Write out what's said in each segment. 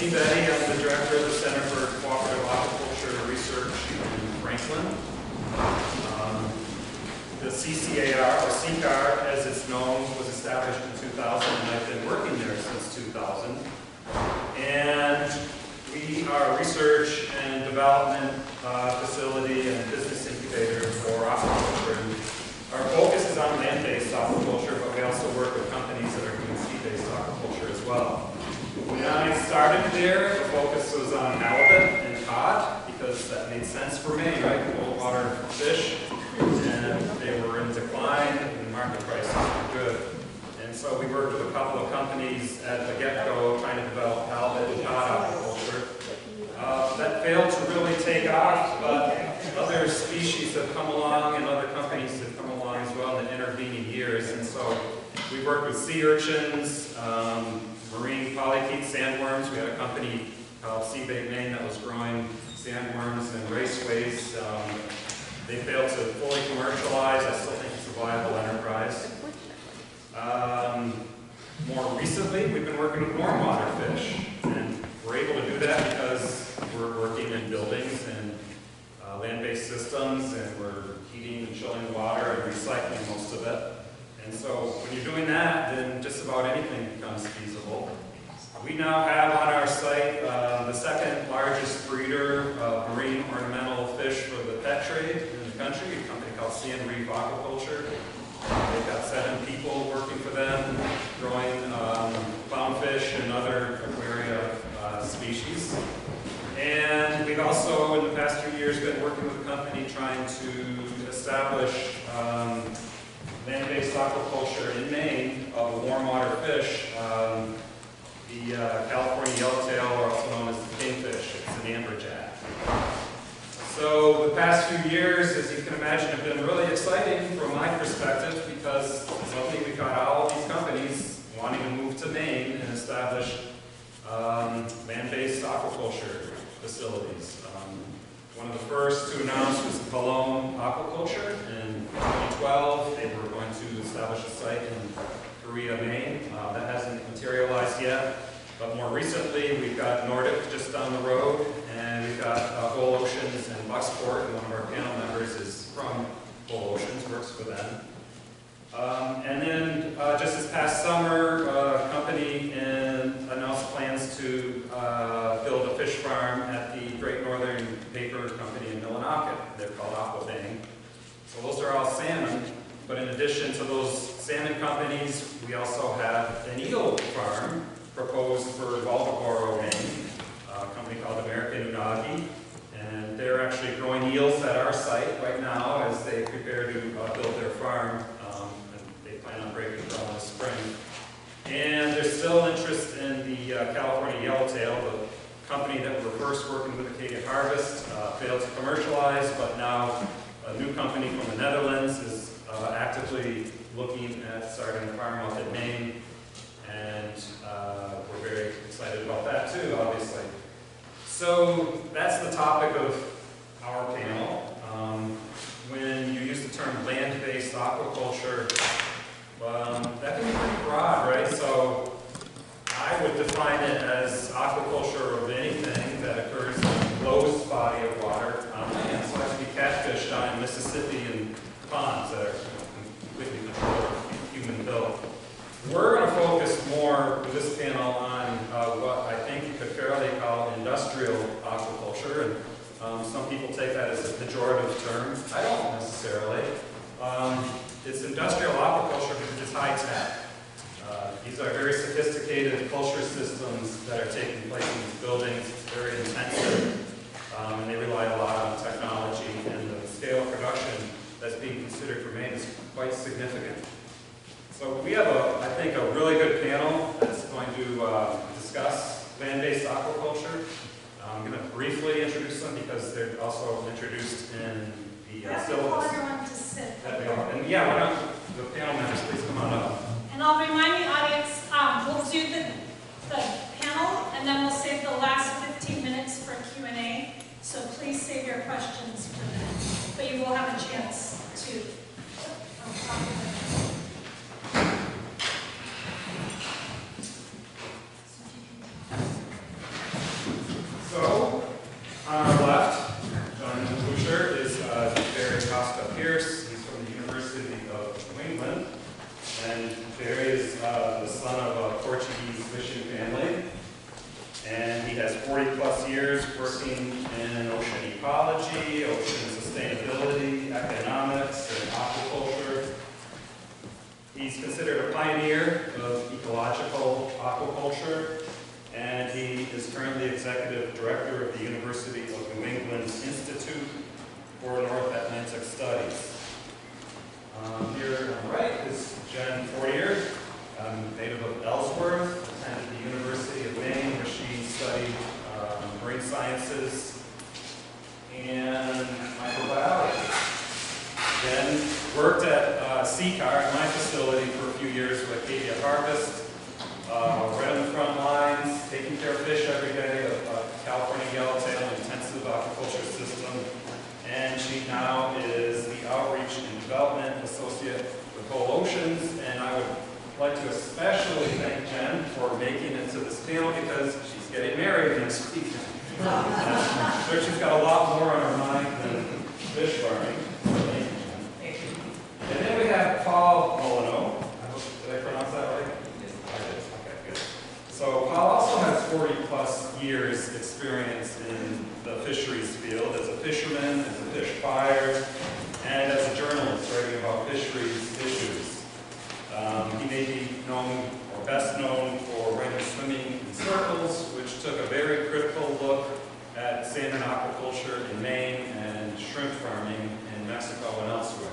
Steve Eddy. I'm the director of the Center for Cooperative Aquaculture Research in Franklin. The CCAR, or CCAR as it's known, was established in 2000, and I've been working there since 2000. And we are a research and development facility and business incubator for aquaculture. And our focus is on land-based aquaculture, but we also work with companies that are doing sea-based aquaculture as well. When I started there, the focus was on halibut and cod, because that made sense for Maine, right? Cold water fish, and they were in decline, and market prices were good. And so we worked with a couple of companies at the get-go trying to develop halibut and cod aquaculture. That failed to really take off, but other species have come along and other companies have come along as well in the intervening years. And so we worked with sea urchins, marine polychaete sandworms. We had a company called Seabait Maine that was growing sandworms and raceways. They failed to fully commercialize. I still think it's a viable enterprise. More recently, we've been working with warm water fish, and we're able to do that because we're working in buildings and land-based systems, and we're heating and chilling water and recycling most of it. And so when you're doing that, then just about anything becomes feasible. We now have on our site the second largest breeder of marine ornamental fish for the pet trade in the country, a company called Cooperative Aquaculture. They've got 7 people working for them, growing clownfish and other aquaria species. And we've also, in the past few years, been working with a company trying to establish land-based aquaculture in Maine of a warm water fish. The California yellowtail, or also known as the kingfish. It's an amberjack. So the past few years, as you can imagine, have been really exciting from my perspective, because suddenly we got all of these companies wanting to move to Maine and establish land-based aquaculture facilities. One of the first to announce was Molyneaux Aquaculture in 2012. They were going to establish a site in Korea, Maine. That hasn't materialized yet, but more recently we've got Nordic just down the road, and we've got Whole Oceans in Bucksport, and one of our panel members is from Whole Oceans, works for them. And then just this past summer, a company announced plans to build a fish farm at the Great Northern Paper Company in Molyneaux. They're called Aquabang. So those are all salmon, but in addition to those salmon companies, we also have an eel farm proposed for Waldoboro, Maine, a company called American Unagi, and they're actually growing eels at our site right now as they prepare to build their farm, and they plan on breaking ground this spring. And there's still interest in the California yellowtail. The company that we're first working with, Acadian Harvest, failed to commercialize, but now a new company from the Netherlands is actively looking at starting a farm out in Maine, and we're very excited about that too, obviously. So that's the topic of our panel. When you use the term land-based aquaculture, that can be pretty broad, right? So I would define it as aquaculture of anything that occurs in a closed body of water on land. So it could be catfish down in Mississippi and ponds that are completely controlled, human built. We're going to focus more with this panel on what I think you could fairly call industrial aquaculture, and some people take that as a pejorative term. I don't necessarily. It's industrial aquaculture because it's high tech. These are very sophisticated culture systems that are taking place in these buildings. It's very intensive, and they rely a lot on technology, and the scale of production that's being considered for Maine is quite significant. So we have, I think, a really good panel that's going to discuss land-based aquaculture. I'm going to briefly introduce them because they're also introduced in the syllabus. Everyone to sit. And yeah, why don't the panel members please come on up. And I'll remind the audience, we'll do the panel, and then we'll save the last 15 minutes for Q&A. So please save your questions for that. But you will have a chance to talk about it. He's considered a pioneer of ecological aquaculture, and he is currently executive director of the University of New England's Institute for North Atlantic Studies. Here on the right is Jen Fortier, native of Ellsworth, attended the University of Maine, where she studied marine sciences and microbiology. Then worked at CCAR at my facility for a few years with Acadia Harvest, right on the front lines, taking care of fish every day, of California yellowtail intensive aquaculture system. And she now is the Outreach and Development Associate with Whole Oceans, and I would like to especially thank Jen for making it to this panel because she's getting married next week. I'm sure she's got a lot more on her mind than fish farming. Thank you, Jen. And then we have Paul Molyneaux. Did I pronounce that right? Yes, I did. Okay, good. So Paul also has 40+ years experience in the fisheries field as a fisherman, as a fish buyer, and as a journalist writing about fisheries issues. He may be known, or best known, for writing Swimming in Circles, which took a very critical look at salmon aquaculture in Maine and shrimp farming in Mexico and elsewhere.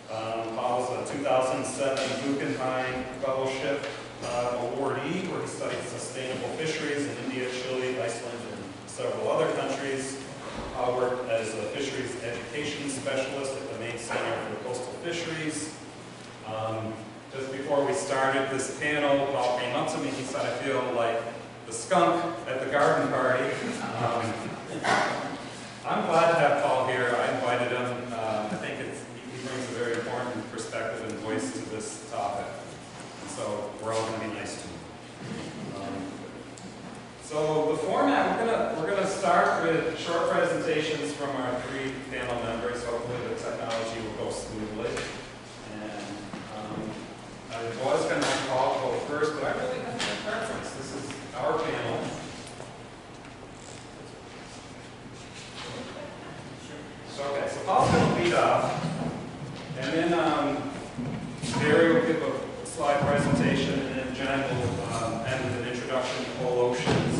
Paul was a 2007 Guggenheim Fellowship awardee, where he studied sustainable fisheries in India, Chile, Iceland, and several other countries. Worked as a fisheries education specialist at the Maine Center for Coastal Fisheries. Just before we started this panel, Paul came up to me. He said, "I feel like the skunk at the garden party." I'm glad to have Paul here. I invited him. I think he brings a very important perspective and voice to this topic. So we're all going to be nice to him. So the format, we're gonna start with short presentations from our 3 panel members. Hopefully the technology will go smoothly. And I was going to have Paul go first, but I really have no preference. This is our panel. Okay, so Paul's going to lead off, and then Barry will give a slide presentation, and then Jen will end with an introduction to Whole Oceans.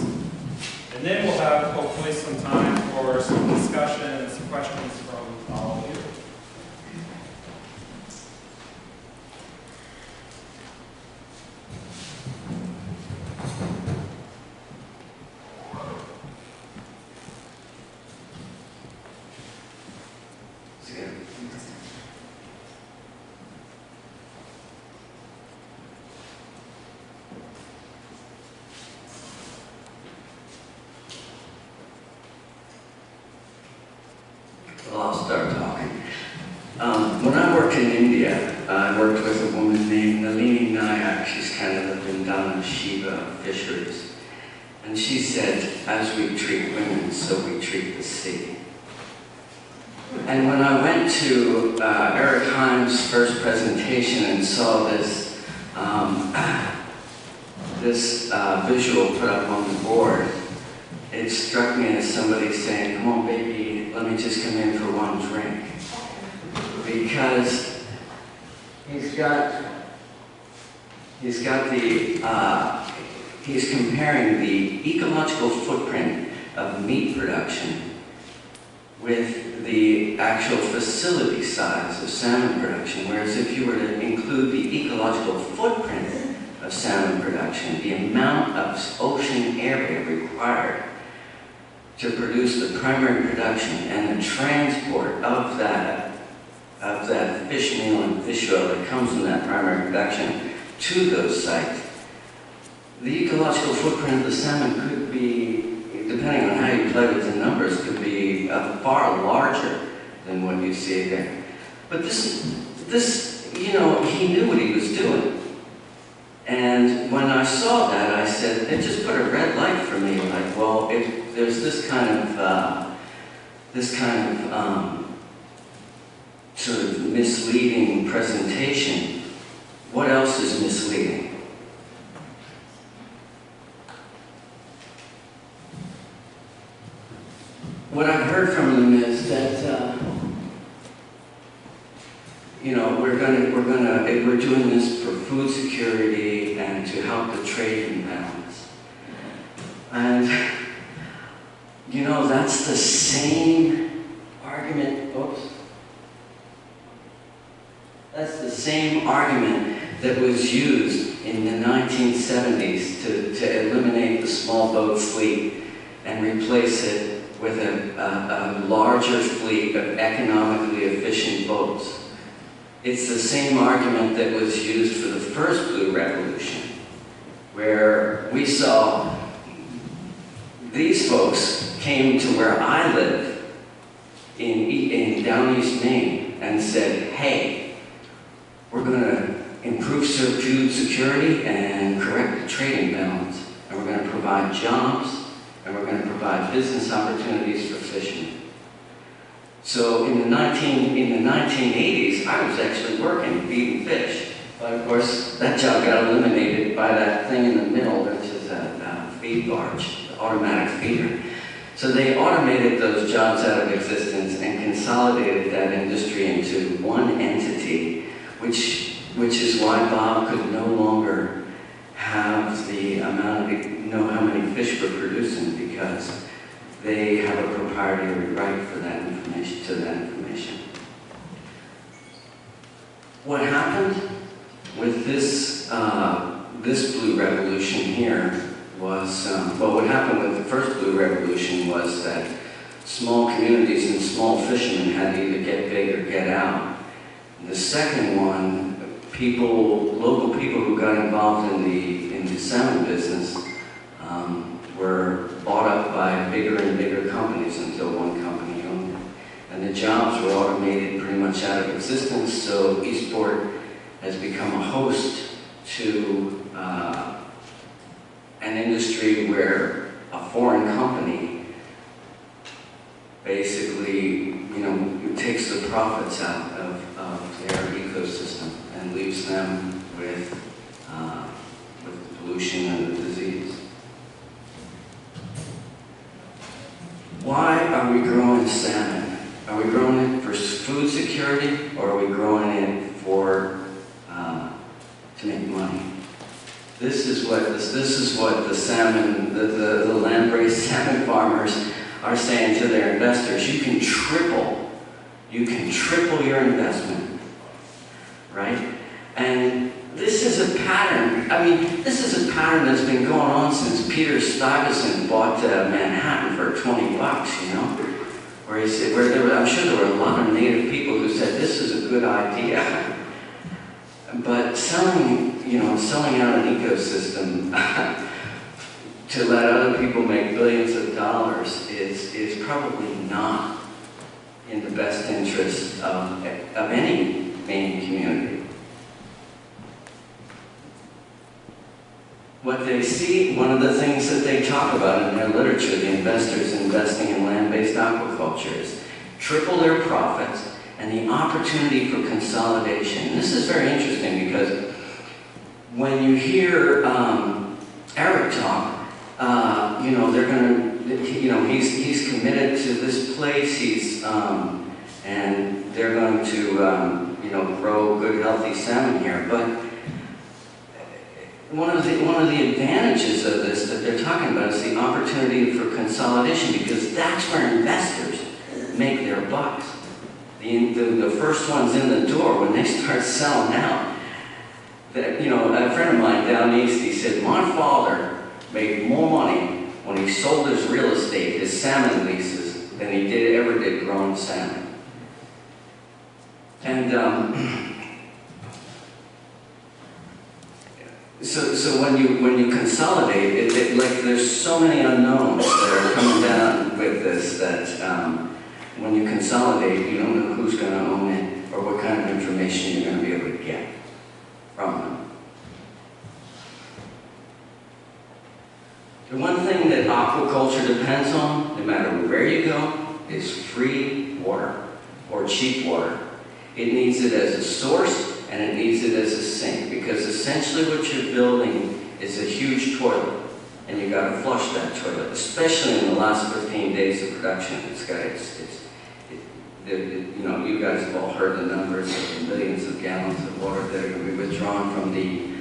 And then we'll have hopefully some time for some discussion and some questions from all of you. Well, I'll start talking. When I worked in India, I worked with a woman named Nalini Nayak. She's kind of lived in Dhamma Shiva fisheries. And she said, as we treat women, so we treat the sea. And when I went to Eric Heim's first presentation and saw this, visual put up on the board, it struck me as somebody saying, "Come on, baby, let me just come in for one drink." Because he's comparing the ecological footprint of meat production with the actual facility size of salmon production. Whereas if you were to include the ecological footprint of salmon production, the amount of ocean area required to produce the primary production and the transport of that fish meal and fish oil that comes from that primary production to those sites, the ecological footprint of the salmon could be, depending on how you play with the numbers, could be far larger than what you see there. But this, you know, he knew what he was doing. And when I saw that, I said, it just put a red light for me. Like, well, if there's this kind of sort of misleading presentation, what else is misleading? What I've heard from them is that, we're doing this for food security and to help the trade imbalance. And, that's the same argument, that's the same argument that was used in the 1970s to eliminate the small boat fleet and replace it with a larger fleet of economically efficient boats. It's the same argument that was used for the first Blue Revolution, where we saw these folks came to where I live in down East Maine and said, hey, we're going to improve food security and correct the trade imbalance, and we're going to provide jobs, and we're going to provide business opportunities for fishermen. So in the 1980s, I was actually working, feeding fish. But of course, that job got eliminated by that thing in the middle, which is a feed barge, the automatic feeder. So they automated those jobs out of existence and consolidated that industry into one entity, which is why Bob could no longer have the amount of, know how many fish we're producing, because they have a proprietary right for that information, to that information. What happened with this, this Blue Revolution here was, what happened with the first Blue Revolution was that small communities and small fishermen had to either get big or get out. And the second one, local people who got involved in the salmon business were bought up by bigger and bigger companies until one company owned it. And the jobs were automated pretty much out of existence, so Eastport has become a host to an industry where a foreign company basically, takes the profits out of their ecosystem and leaves them with the pollution and the disease. Why are we growing salmon? Are we growing it for food security, or are we growing it for to make money? This is what the salmon, the land-based salmon farmers are saying to their investors. You can triple your investment, right? And this is a pattern. I mean, this is a pattern that's been going on since Peter Stuyvesant bought Manhattan for $20, where he said, I'm sure there were a lot of native people who said this is a good idea. But selling out an ecosystem to let other people make billions of dollars is probably not in the best interest of any Maine community. What they see, one of the things that they talk about in their literature, the investors investing in land-based aquaculture, is triple their profits and the opportunity for consolidation. And this is very interesting because when you hear Eric talk, they're going to, he's committed to this place. And they're going to, grow good, healthy salmon here. But one of the advantages of this that they're talking about is the opportunity for consolidation, because that's where investors make their bucks. The first ones in the door, when they start selling out. A friend of mine down east, he said, my father made more money when he sold his real estate, his salmon leases, than he ever did growing salmon. And so when you consolidate, there's so many unknowns that are coming down with this that when you consolidate, you don't know who's going to own it or what kind of information you're going to be able to get from them. The one thing that aquaculture depends on, no matter where you go, is free water or cheap water. It needs it as a source and it needs it as a sink, because essentially what you're building is a huge toilet, and you got to flush that toilet, especially in the last 15 days of production. You know, you guys have all heard the numbers of millions of gallons of water that are going to be withdrawn from the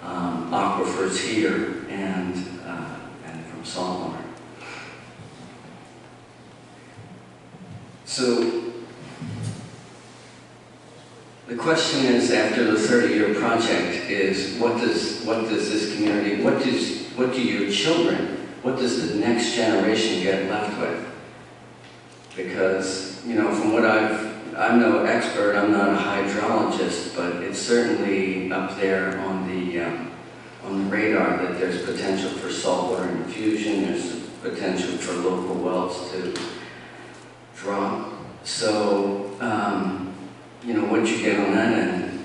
aquifers here and from saltwater. So the question is, after the 30-year project, is what does this community, what do your children, what does the next generation get left with? Because, you know, from what I'm no expert, I'm not a hydrologist, but it's certainly up there on the radar that there's potential for saltwater infusion, there's potential for local wells to drop. So, you know, what you get on that end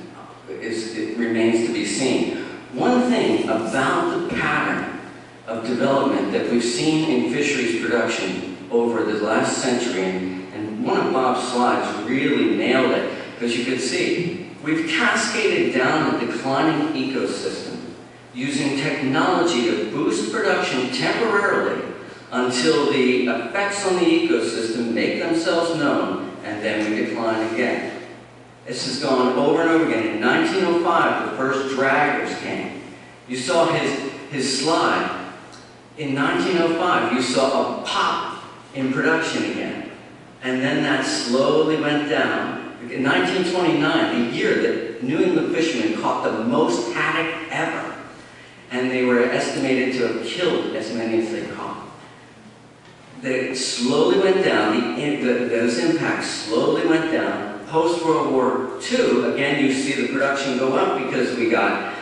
it remains to be seen. One thing about the pattern of development that we've seen in fisheries production over the last century, and one of Bob's slides really nailed it, because you could see, we've cascaded down a declining ecosystem using technology to boost production temporarily until the effects on the ecosystem make themselves known, and then we decline again. This has gone over and over again. In 1905, the first draggers came. You saw his slide. In 1905, you saw a pop in production again. And then that slowly went down. In 1929, the year that New England fishermen caught the most haddock ever, and they were estimated to have killed as many as they caught. They slowly went down, those impacts slowly went down. Post-World War II, again, you see the production go up because we got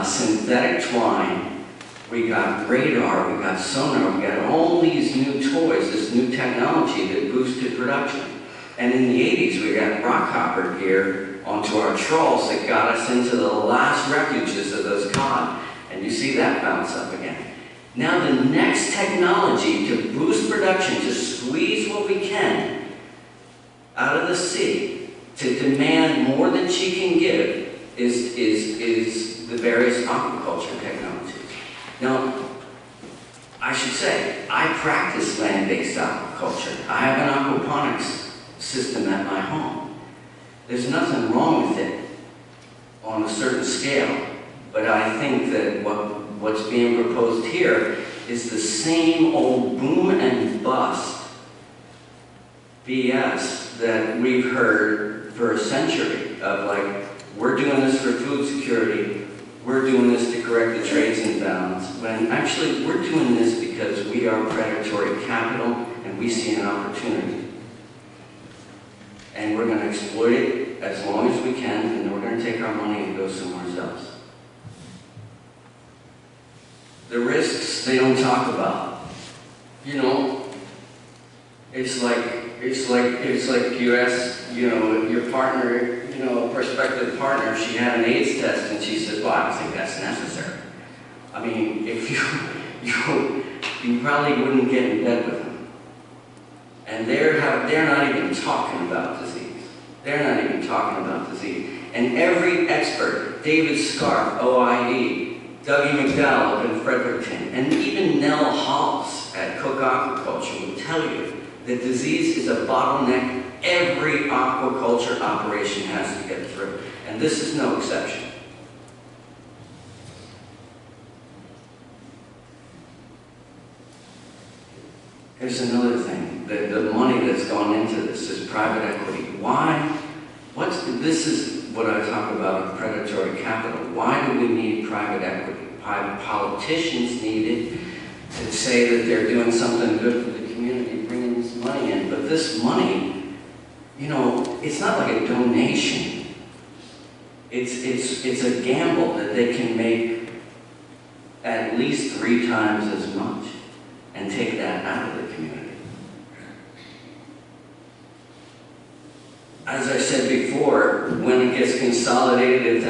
synthetic twine, we got radar, we got sonar, we got all these new toys, this new technology that boosted production. And in the 80s, we got rock hopper gear onto our trawls that got us into the last refuges of those cod. And you see that bounce up again. Now the next technology to boost production, to squeeze what we can out of the sea, to demand more than she can give, is the various aquaculture technologies. Now, I should say, I practice land-based aquaculture. I have an aquaponics system at my home. There's nothing wrong with it on a certain scale, but I think that what's being proposed here is the same old boom and bust BS that we've heard for a century of, like, we're doing this for food security, we're doing this to correct the trades imbalance, when actually we're doing this because we are predatory capital and we see an opportunity. And we're going to exploit it as long as we can, and then we're going to take our money and go somewhere else. The risks they don't talk about. You know, it's like you ask, you know, your partner, you know, a prospective partner, she had an AIDS test and she says, well, I don't think that's necessary. I mean, if you probably wouldn't get in bed with them. And they're not even talking about disease. They're not even talking about disease. And every expert, David Scarf, OIE, Dougie McDowell up in Fredericton, and even Nell Hollis at Cook Aquaculture will tell you that disease is a bottleneck every aquaculture operation has to get through. And this is no exception. Here's another thing. The money that's gone into this is private equity. Why? This is what I talk about, predatory capital. Why do we need private equity? Politicians need it to say that they're doing something good for the community, bringing this money in. But this money, you know, it's not like a donation. It's a gamble that they can make at least 3 times as much and take that out of the community. As I said before, when it gets consolidated, if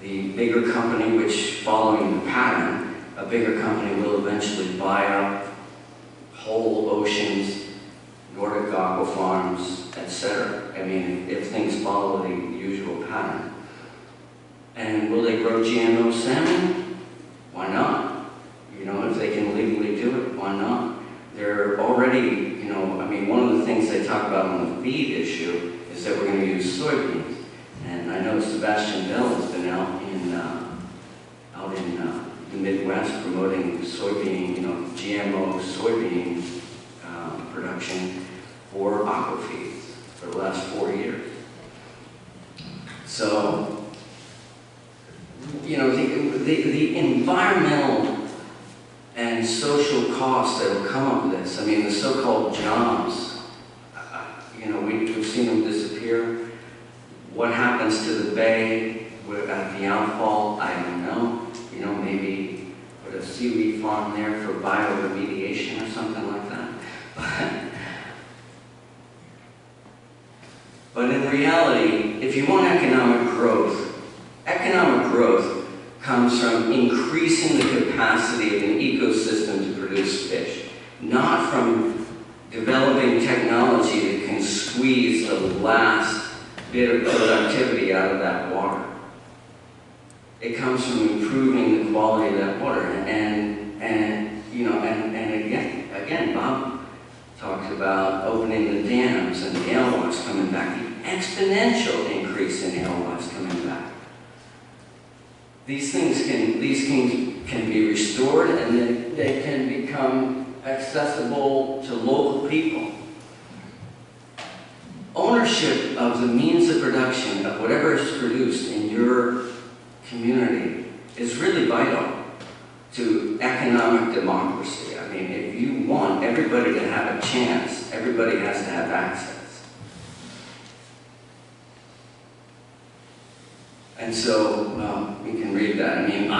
the bigger company, which following the pattern, a bigger company will eventually buy up whole oceans, Nordic aqua farms, etc. I mean, if things follow the usual pattern. And will they grow GMO salmon? Why not? You know, if they can legally do it, why not? They're already, you know, bead issue is that we're going to use soybeans. And I know Sebastian Bell has been out in the Midwest promoting soybean, GMO soybean production for aquafeeds for the last 4 years. So, the environmental and social costs that will come of this, I mean, the so-called jobs, we've seen them disappear. What happens to the bay at the outfall, I don't know. Maybe put a seaweed farm there for bioremediation or something like that. But in reality, if you want economic growth comes from increasing the capacity of an ecosystem to produce fish, not from developing technology that can squeeze the last bit of productivity out of that water. It comes from improving the quality of that water. And again, Bob talked about opening the dams and the alewives coming back, the exponential increase in alewives coming back. These things can be restored, and they can become accessible to local people. Ownership of the means of production of whatever is produced in your community is really vital to economic democracy. I mean, if you want everybody to have a chance, everybody has to have access. And so, you can read that. I mean,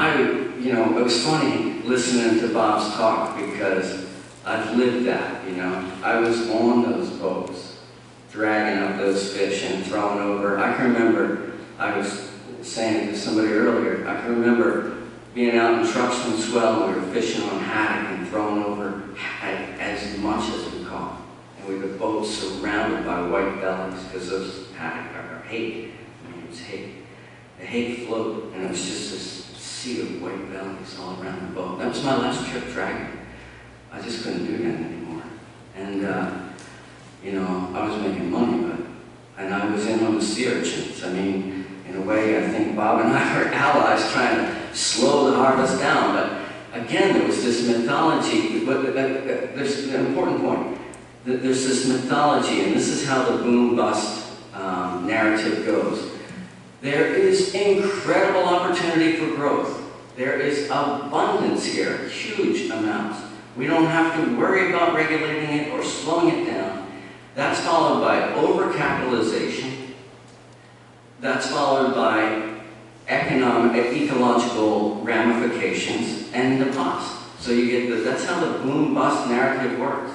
it was funny listening to Bob's talk because I've lived that, I was on those boats, dragging up those fish and throwing over. I can remember, I was saying to somebody earlier, I can remember being out in Truxton Swell, we were fishing on haddock and throwing over as much as we caught. And we had boats surrounded by white bellies because those haddock are hake. I mean, it was hake. The hake float, and it was just this sea of white bellies all around the boat. That was my last trip dragging. I just couldn't do that anymore. And, I was making money, and I was in on the sea urchins. I mean, in a way, I think Bob and I were allies trying to slow the harvest down. But again, there was this mythology. But there's an important point. There's this mythology, and this is how the boom-bust narrative goes. There is incredible opportunity for growth. There is abundance here, huge amounts. We don't have to worry about regulating it or slowing it down. That's followed by overcapitalization. That's followed by ecological ramifications and the cost. So you get that's how the boom-bust narrative works.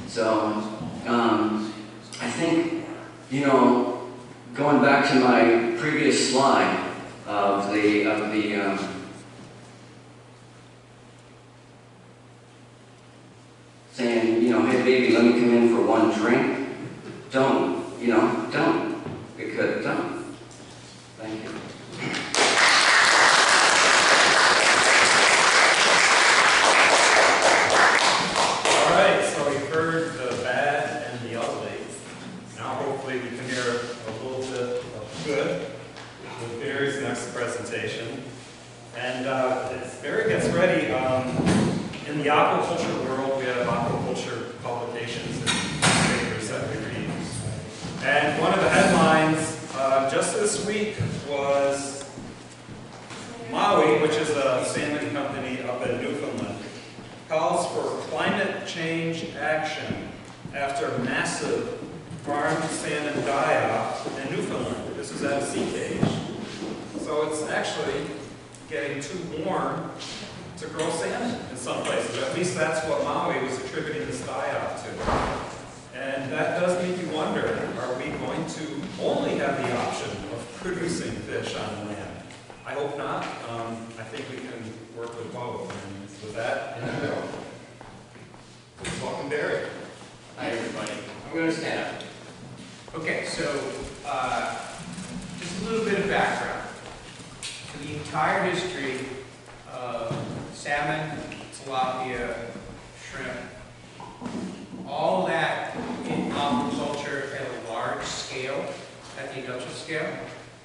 So I think, going back to my previous slide of the saying, hey baby, let me come in for one drink. Don't. Because don't. Thank you. All right, so we've heard the bad and the ugly. Now hopefully we can hear a little bit of good with Barry's next presentation. And as Barry gets ready, in the aquaculture world, we have aquaculture publications and papers that we read. And one of the headlines just this week was Maui, which is a salmon company up in Newfoundland, calls for climate change action after massive farmed salmon die-off in Newfoundland. This is at a sea cage. So it's actually getting too warm to grow salmon in some places. At least that's what Maui was attributing this die-off to. And that does make you wonder, are we going to only have the option of producing fish on land? I hope not. I think we can work with both. And with that, please welcome Barry. Hi everybody. I'm going to stand up. Okay, so just a little bit of background. For the entire history of salmon, tilapia, shrimp, all that in aquaculture at the industrial scale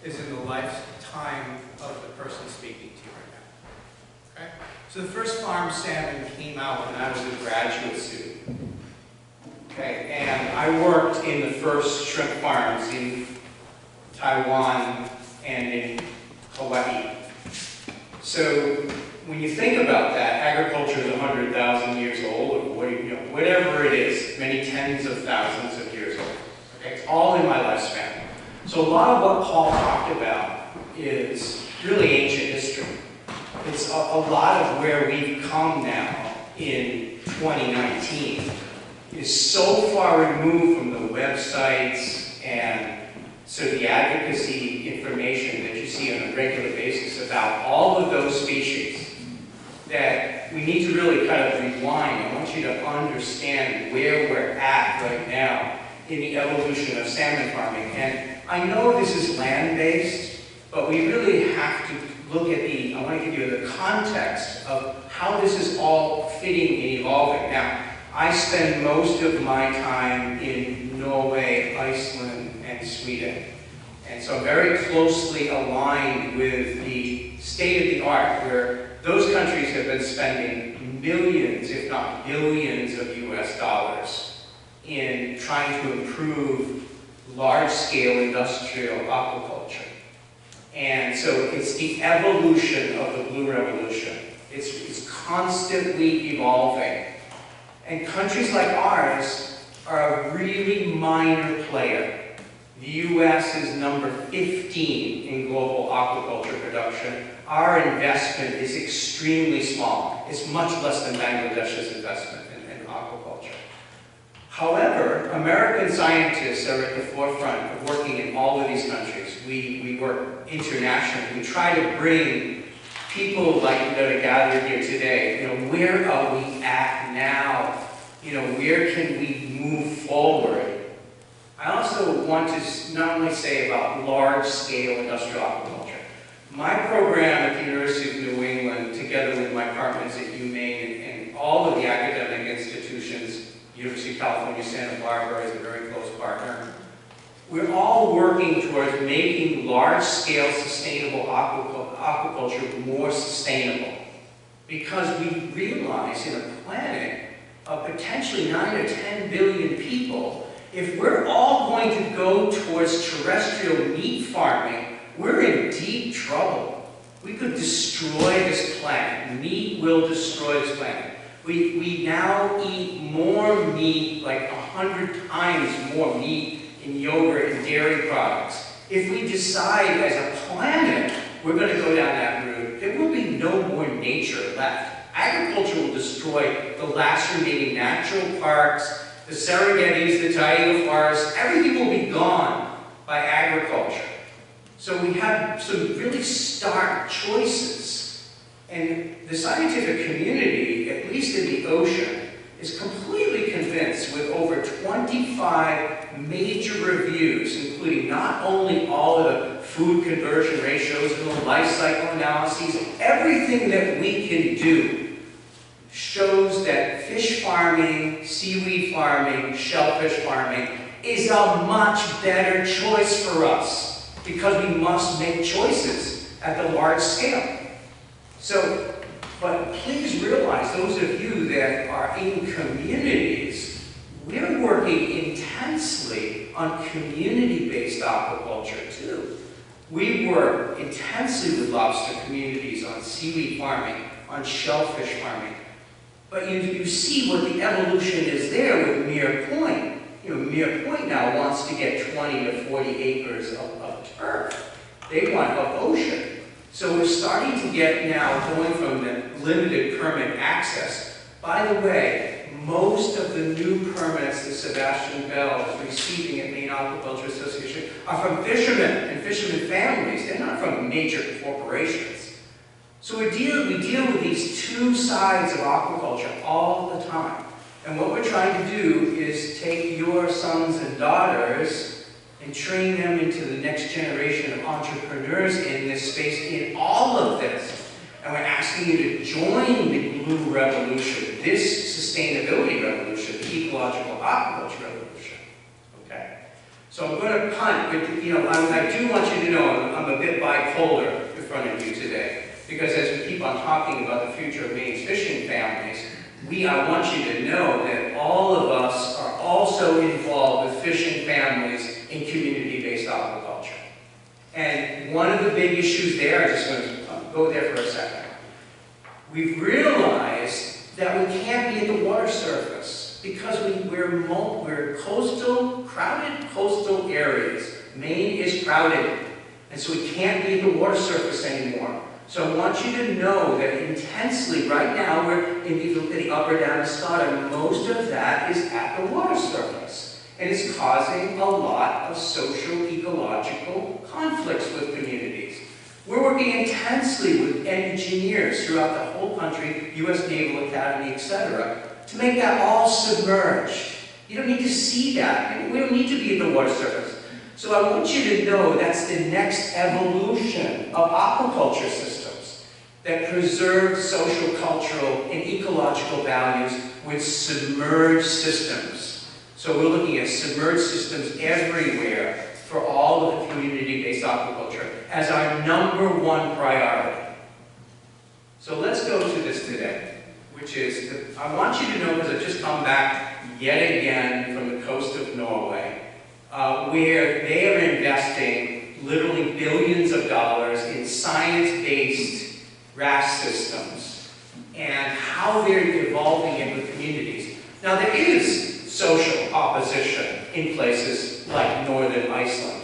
is in the lifetime of the person speaking to you right now. Okay? So the first farm salmon came out when I was a graduate student. Okay, and I worked in the first shrimp farms in Taiwan and in Hawaii. So when you think about that, agriculture is 100,000 years old, or whatever it is, many tens of thousands of years old. Okay, it's all in my lifespan. So a lot of what Paul talked about is really ancient history. It's a lot of where we've come now in 2019 is so far removed from the websites and so the advocacy information that you see on a regular basis about all of those species that we need to really kind of rewind. I want you to understand where we're at right now in the evolution of salmon farming. And I know this is land-based, but we really have to look at I want to give you the context of how this is all fitting and evolving. Now, I spend most of my time in Norway, Iceland, and Sweden. And so I'm very closely aligned with the state of the art, where those countries have been spending millions, if not billions of US dollars in trying to improve large-scale industrial aquaculture. And so it's the evolution of the Blue Revolution. It's constantly evolving. And countries like ours are a really minor player. The US is number 15 in global aquaculture production. Our investment is extremely small. It's much less than Bangladesh's investment in aquaculture. However, American scientists are at the forefront of working in all of these countries. We work internationally. We try to bring people like that are gathered here today. Where are we at now? Where can we move forward? I also want to not only say about large-scale industrial aquaculture. My program at the University of New England, together with my partners at Maine and all of the academic institutions, University of California, Santa Barbara is a very close partner. We're all working towards making large-scale sustainable aquaculture more sustainable. Because we realize in a planet of potentially 9 or 10 billion people, if we're all going to go towards terrestrial meat farming, we're in deep trouble. We could destroy this planet. Meat will destroy this planet. We now eat more meat, like 100 times more meat in yogurt and dairy products. If we decide as a planet we're going to go down that route, there will be no more nature left. Agriculture will destroy the last remaining natural parks, the Serengetis, the taiga forests, everything will be gone by agriculture. So we have some really stark choices. And the scientific community, at least in the ocean, is completely convinced with over 25 major reviews, including not only all of the food conversion ratios and the life cycle analyses, everything that we can do shows that fish farming, seaweed farming, shellfish farming is a much better choice for us because we must make choices at the large scale. So, but please realize, those of you that are in communities, we're working intensely on community-based aquaculture too. We work intensely with lobster communities on seaweed farming, on shellfish farming. But you see what the evolution is there with Mere Point. Mere Point now wants to get 20 to 40 acres of turf. They want of ocean. So we're starting to get now, going from the limited permit access. By the way, most of the new permits that Sebastian Bell is receiving at Maine Aquaculture Association are from fishermen and fishermen families. They're not from major corporations. So we deal with these two sides of aquaculture all the time. And what we're trying to do is take your sons and daughters and train them into the next generation of entrepreneurs in this space, in all of this. And we're asking you to join the Blue Revolution, this sustainability revolution, the ecological aquaculture revolution. Okay? So I'm going to punt, but I do want you to know I'm a bit bipolar in front of you today, because as we keep on talking about the future of Maine's fishing families, I want you to know that all of us are also involved with fishing families in community-based aquaculture. And one of the big issues there, I'm just going to go there for a second. We've realized that we can't be at the water surface because we're coastal, crowded coastal areas. Maine is crowded, and so we can't be at the water surface anymore. So I want you to know that intensely, right now, we're in the upper Penobscot, and most of that is at the water surface. And it's causing a lot of social, ecological conflicts with communities. We're working intensely with engineers throughout the whole country, U.S. Naval Academy, etc., to make that all submerged. You don't need to see that. We don't need to be at the water surface. So I want you to know that's the next evolution of aquaculture systems that preserve social, cultural, and ecological values with submerged systems. So we're looking at submerged systems everywhere for all of the community-based aquaculture as our #1 priority. So let's go to this today, which is, I want you to know, because I've just come back yet again from the coast of Norway, where they are investing literally billions of dollars in science-based RAS systems and how they're evolving it with communities. Now, there is social opposition in places like northern Iceland.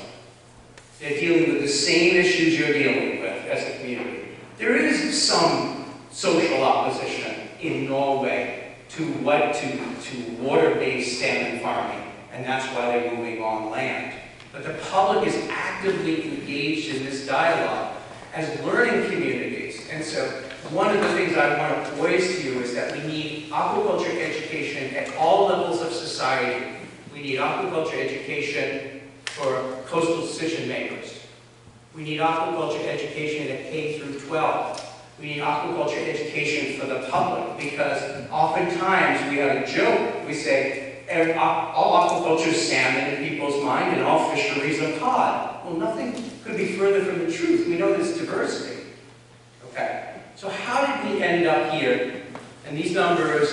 They're dealing with the same issues you're dealing with as a community. There is some social opposition in Norway to water-based salmon farming, and that's why they're moving on land. But the public is actively engaged in this dialogue as learning communities. And so one of the things I want to voice to you is that we need aquaculture education at all levels of society. We need aquaculture education for coastal decision makers. We need aquaculture education at K through 12. We need aquaculture education for the public, because oftentimes we have a joke. We say, all aquaculture is salmon in people's mind, and all fisheries are cod. Well, nothing could be further from the truth. We know there's diversity. Okay, so how did we end up here? And these numbers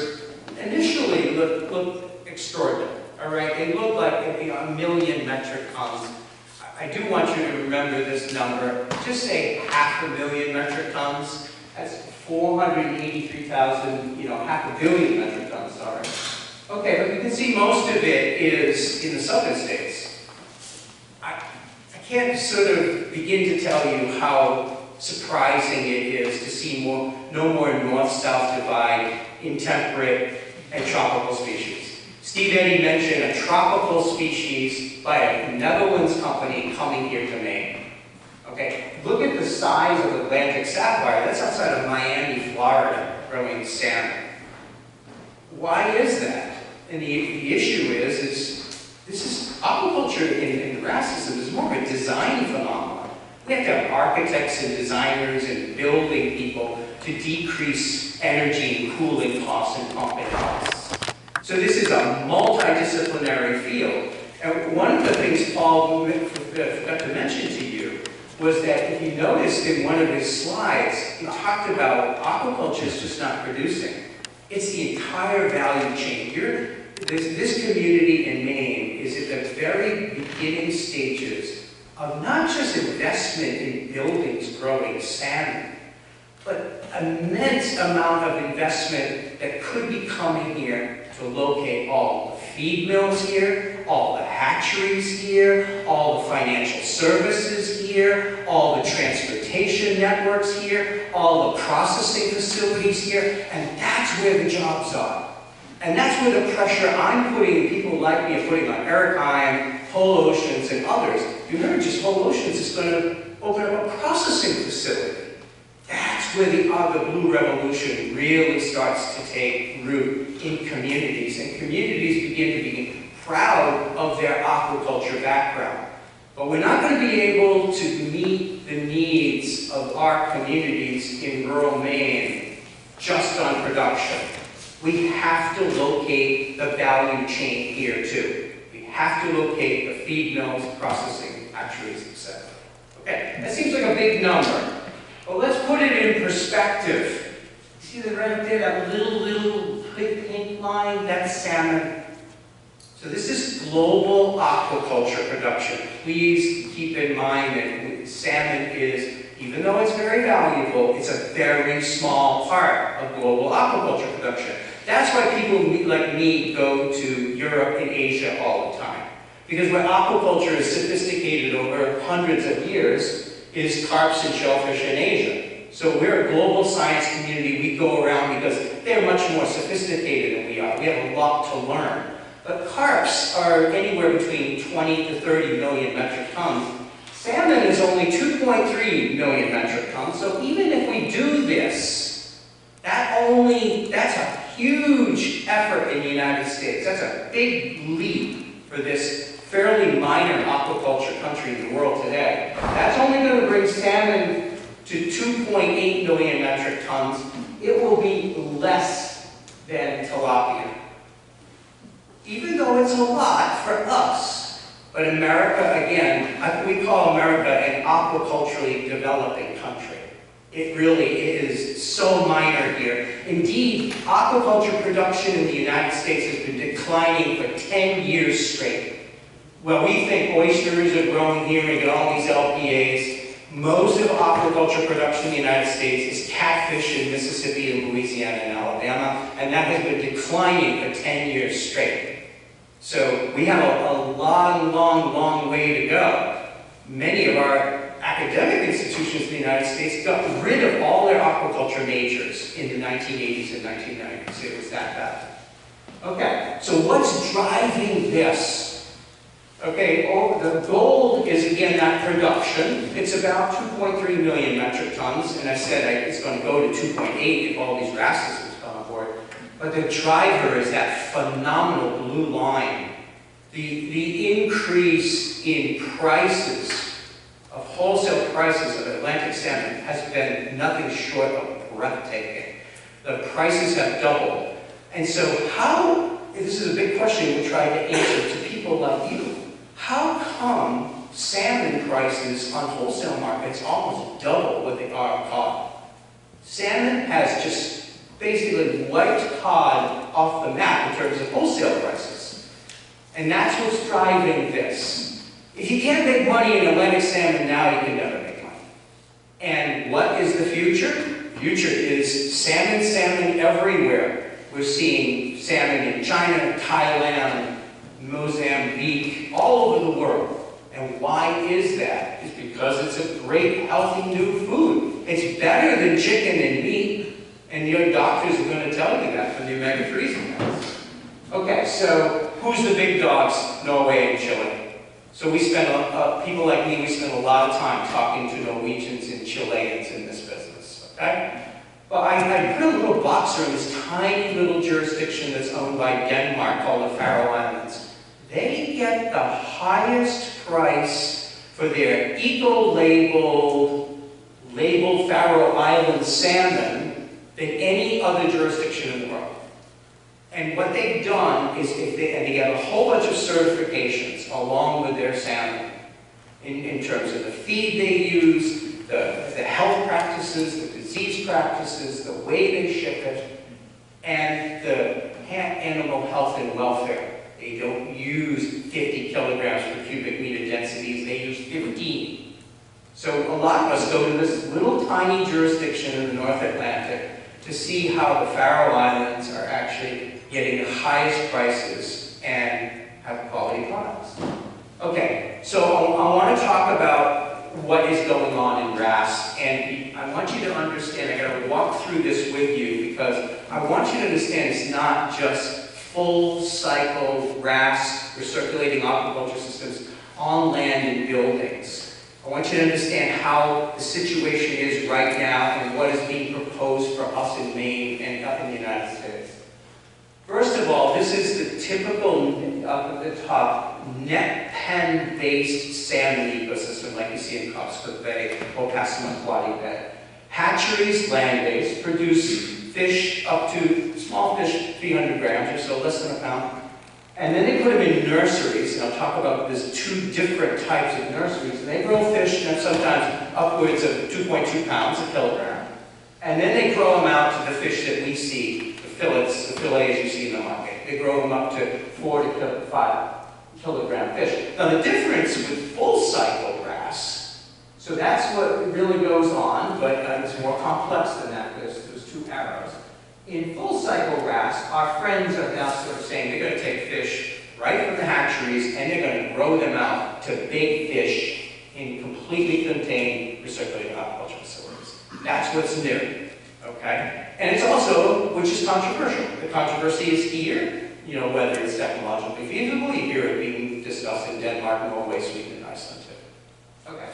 initially look extraordinary. All right, they look like 1 million metric tons. I do want you to remember this number. Just say 500,000 metric tons. That's 483,000, half a billion metric tons, sorry. Okay, but you can see most of it is in the southern states. I can't sort of begin to tell you how surprising it is to see no more north-south divide in temperate and tropical species. Steve Eddy mentioned a tropical species by a Netherlands company coming here to Maine. Okay, look at the size of Atlantic Sapphire. That's outside of Miami, Florida, growing salmon. Why is that? And the issue is this is aquaculture in the RAS system is more of a design phenomenon. We have to have architects and designers and building people to decrease energy and cooling costs and pumping costs. So this is a multidisciplinary field. And one of the things Paul forgot to mention to you was that if you noticed in one of his slides, he talked about aquaculture is just not producing. It's the entire value chain. This community in Maine is at the very beginning stages of not just investment in buildings growing salmon, but immense amount of investment that could be coming here to locate all the feed mills here, all the hatcheries here, all the financial services here, all the transportation networks here, all the processing facilities here, and that's where the jobs are. And that's where the pressure I'm putting, people like me are putting on Eric Heim, Whole Oceans, and others. You heard just Whole Oceans is going to open up a processing facility. That's where the blue revolution really starts to take root in communities, and communities begin to be proud of their aquaculture background. But we're not going to be able to meet the needs of our communities in rural Maine just on production. We have to locate the value chain here too. We have to locate the feed mills, processing hatcheries, etc. Okay, that seems like a big number. But let's put it in perspective. See that right there, that little big pink line? That's salmon. So this is global aquaculture production. Please keep in mind that salmon is, even though it's very valuable, it's a very small part of global aquaculture production. That's why people like me go to Europe and Asia all the time. Because where aquaculture is sophisticated over hundreds of years is carps and shellfish in Asia. So we're a global science community. We go around because they're much more sophisticated than we are. We have a lot to learn. But carps are anywhere between 20 to 30 million metric tons. Salmon is only 2.3 million metric tons. So even if we do this, that's a huge effort in the United States. That's a big leap for this fairly minor aquaculture country in the world today. That's only going to bring salmon to 2.8 million metric tons. It will be less than tilapia. Even though it's a lot for us, but America, again, we call America an aquaculturally developing country. It really is so minor here. Indeed, aquaculture production in the United States has been declining for 10 years straight. Well, we think oysters are growing here, we get all these LPAs. Most of aquaculture production in the United States is catfish in Mississippi and Louisiana and Alabama, and that has been declining for 10 years straight. So we have a long way to go. Many of our academic institutions in the United States got rid of all their aquaculture majors in the 1980s and 1990s. It was that bad. Okay, so what's driving this? Okay, the gold is again that production. It's about 2.3 million metric tons, and I said it's going to go to 2.8 if all these grasses come on board. But the driver is that phenomenal blue line. The increase in prices, of wholesale prices of Atlantic salmon has been nothing short of breathtaking. The prices have doubled. And so this is a big question we try to answer to people like you. How come salmon prices on wholesale markets almost double what they are cod? Salmon has just basically wiped cod off the map in terms of wholesale prices. And that's what's driving this. If you can't make money in Atlantic salmon now, you can never make money. And what is the future? The future is salmon everywhere. We're seeing salmon in China, Thailand, Mozambique, all over the world. And why is that? It's because it's a great, healthy new food. It's better than chicken and meat, and your doctors are going to tell you that from the omega-3s counts. Okay, so who's the big dogs? Norway and Chile. So we spend, people like me, we spend a lot of time talking to Norwegians and Chileans in this business, okay? But I put a little boxer in this tiny little jurisdiction that's owned by Denmark called the Faroe Islands. They get the highest price for their eco-labeled Faroe Island salmon than any other jurisdiction in the world. And what they've done is, they get a whole bunch of certifications along with their salmon in terms of the feed they use, the health practices, the disease practices, the way they ship it, and the animal health and welfare. They don't use 50 kilograms per cubic meter densities, they use 15. So a lot of us go to this little tiny jurisdiction in the North Atlantic to see how the Faroe Islands are actually getting the highest prices and have quality products. Okay, so I want to talk about what is going on in RAS, and I want you to understand, I got to walk through this with you because I want you to understand it's not just full cycle RAS, recirculating aquaculture systems, on land and buildings. I want you to understand how the situation is right now and what is being proposed for us in Maine and up in the United States. First of all, this is the typical, up at the top, net pen-based salmon ecosystem like you see in Costa-Pierce Bay or Passamaquoddy Bay. Hatcheries, land-based, produce fish up to, small fish, 300 grams or so, less than a pound. And then they put them in nurseries, and I'll talk about there's 2 different types of nurseries, and they grow fish that sometimes upwards of 2.2 pounds a kilogram. And then they grow them out to the fish that we see, the fillets, the fillets you see in the market. They grow them up to 4 to 5 kilogram fish. Now the difference with full cycle wrasse, so that's what really goes on, but it's more complex than that. There's 2 arrows. In full cycle wrasse, our friends are now sort of saying they're going to take fish right from the hatcheries and they're going to grow them out to big fish in completely contained recirculating aquaculture facilities. That's what's new, okay? And it's also, which is controversial. The controversy is here, you know, whether it's technologically feasible. You hear it being discussed in Denmark, Norway, Sweden, and Iceland too. Okay.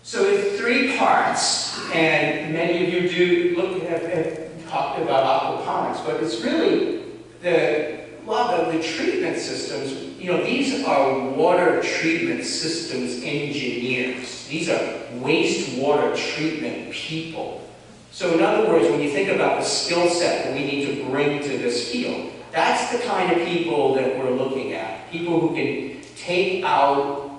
So it's 3 parts, and many of you do have talked about aquaponics, but it's really a lot of the treatment systems. You know, these are water treatment systems engineers. These are wastewater treatment people. So in other words, when you think about the skill set that we need to bring to this field, that's the kind of people that we're looking at. People who can take out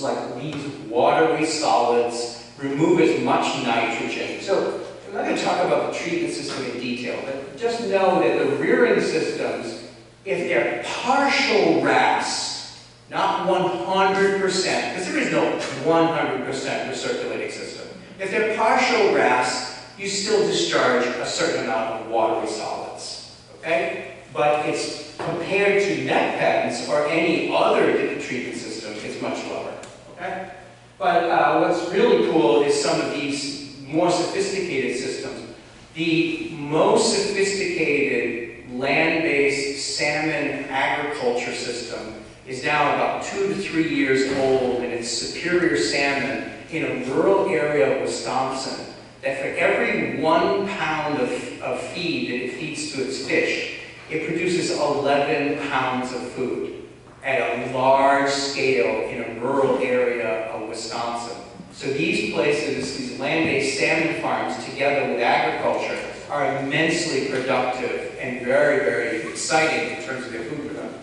like these watery solids, remove as much nitrogen. So I'm not going to talk about the treatment system in detail, but just know that the rearing systems, if they're partial wrasse, not 100%, because there is no 100% recirculating system. If they're partial wrasse, you still discharge a certain amount of watery solids, okay? But it's compared to net pens or any other treatment system, it's much lower, okay? But what's really cool is some of these more sophisticated systems. The most sophisticated land-based salmon agriculture system is now about 2 to 3 years old, and it's Superior Salmon in a rural area of Wisconsin, that for every 1 pound of feed that it feeds to its fish, it produces 11 pounds of food at a large scale in a rural area of Wisconsin. So these places, these land-based salmon farms, together with agriculture, are immensely productive and very, very exciting in terms of their food production.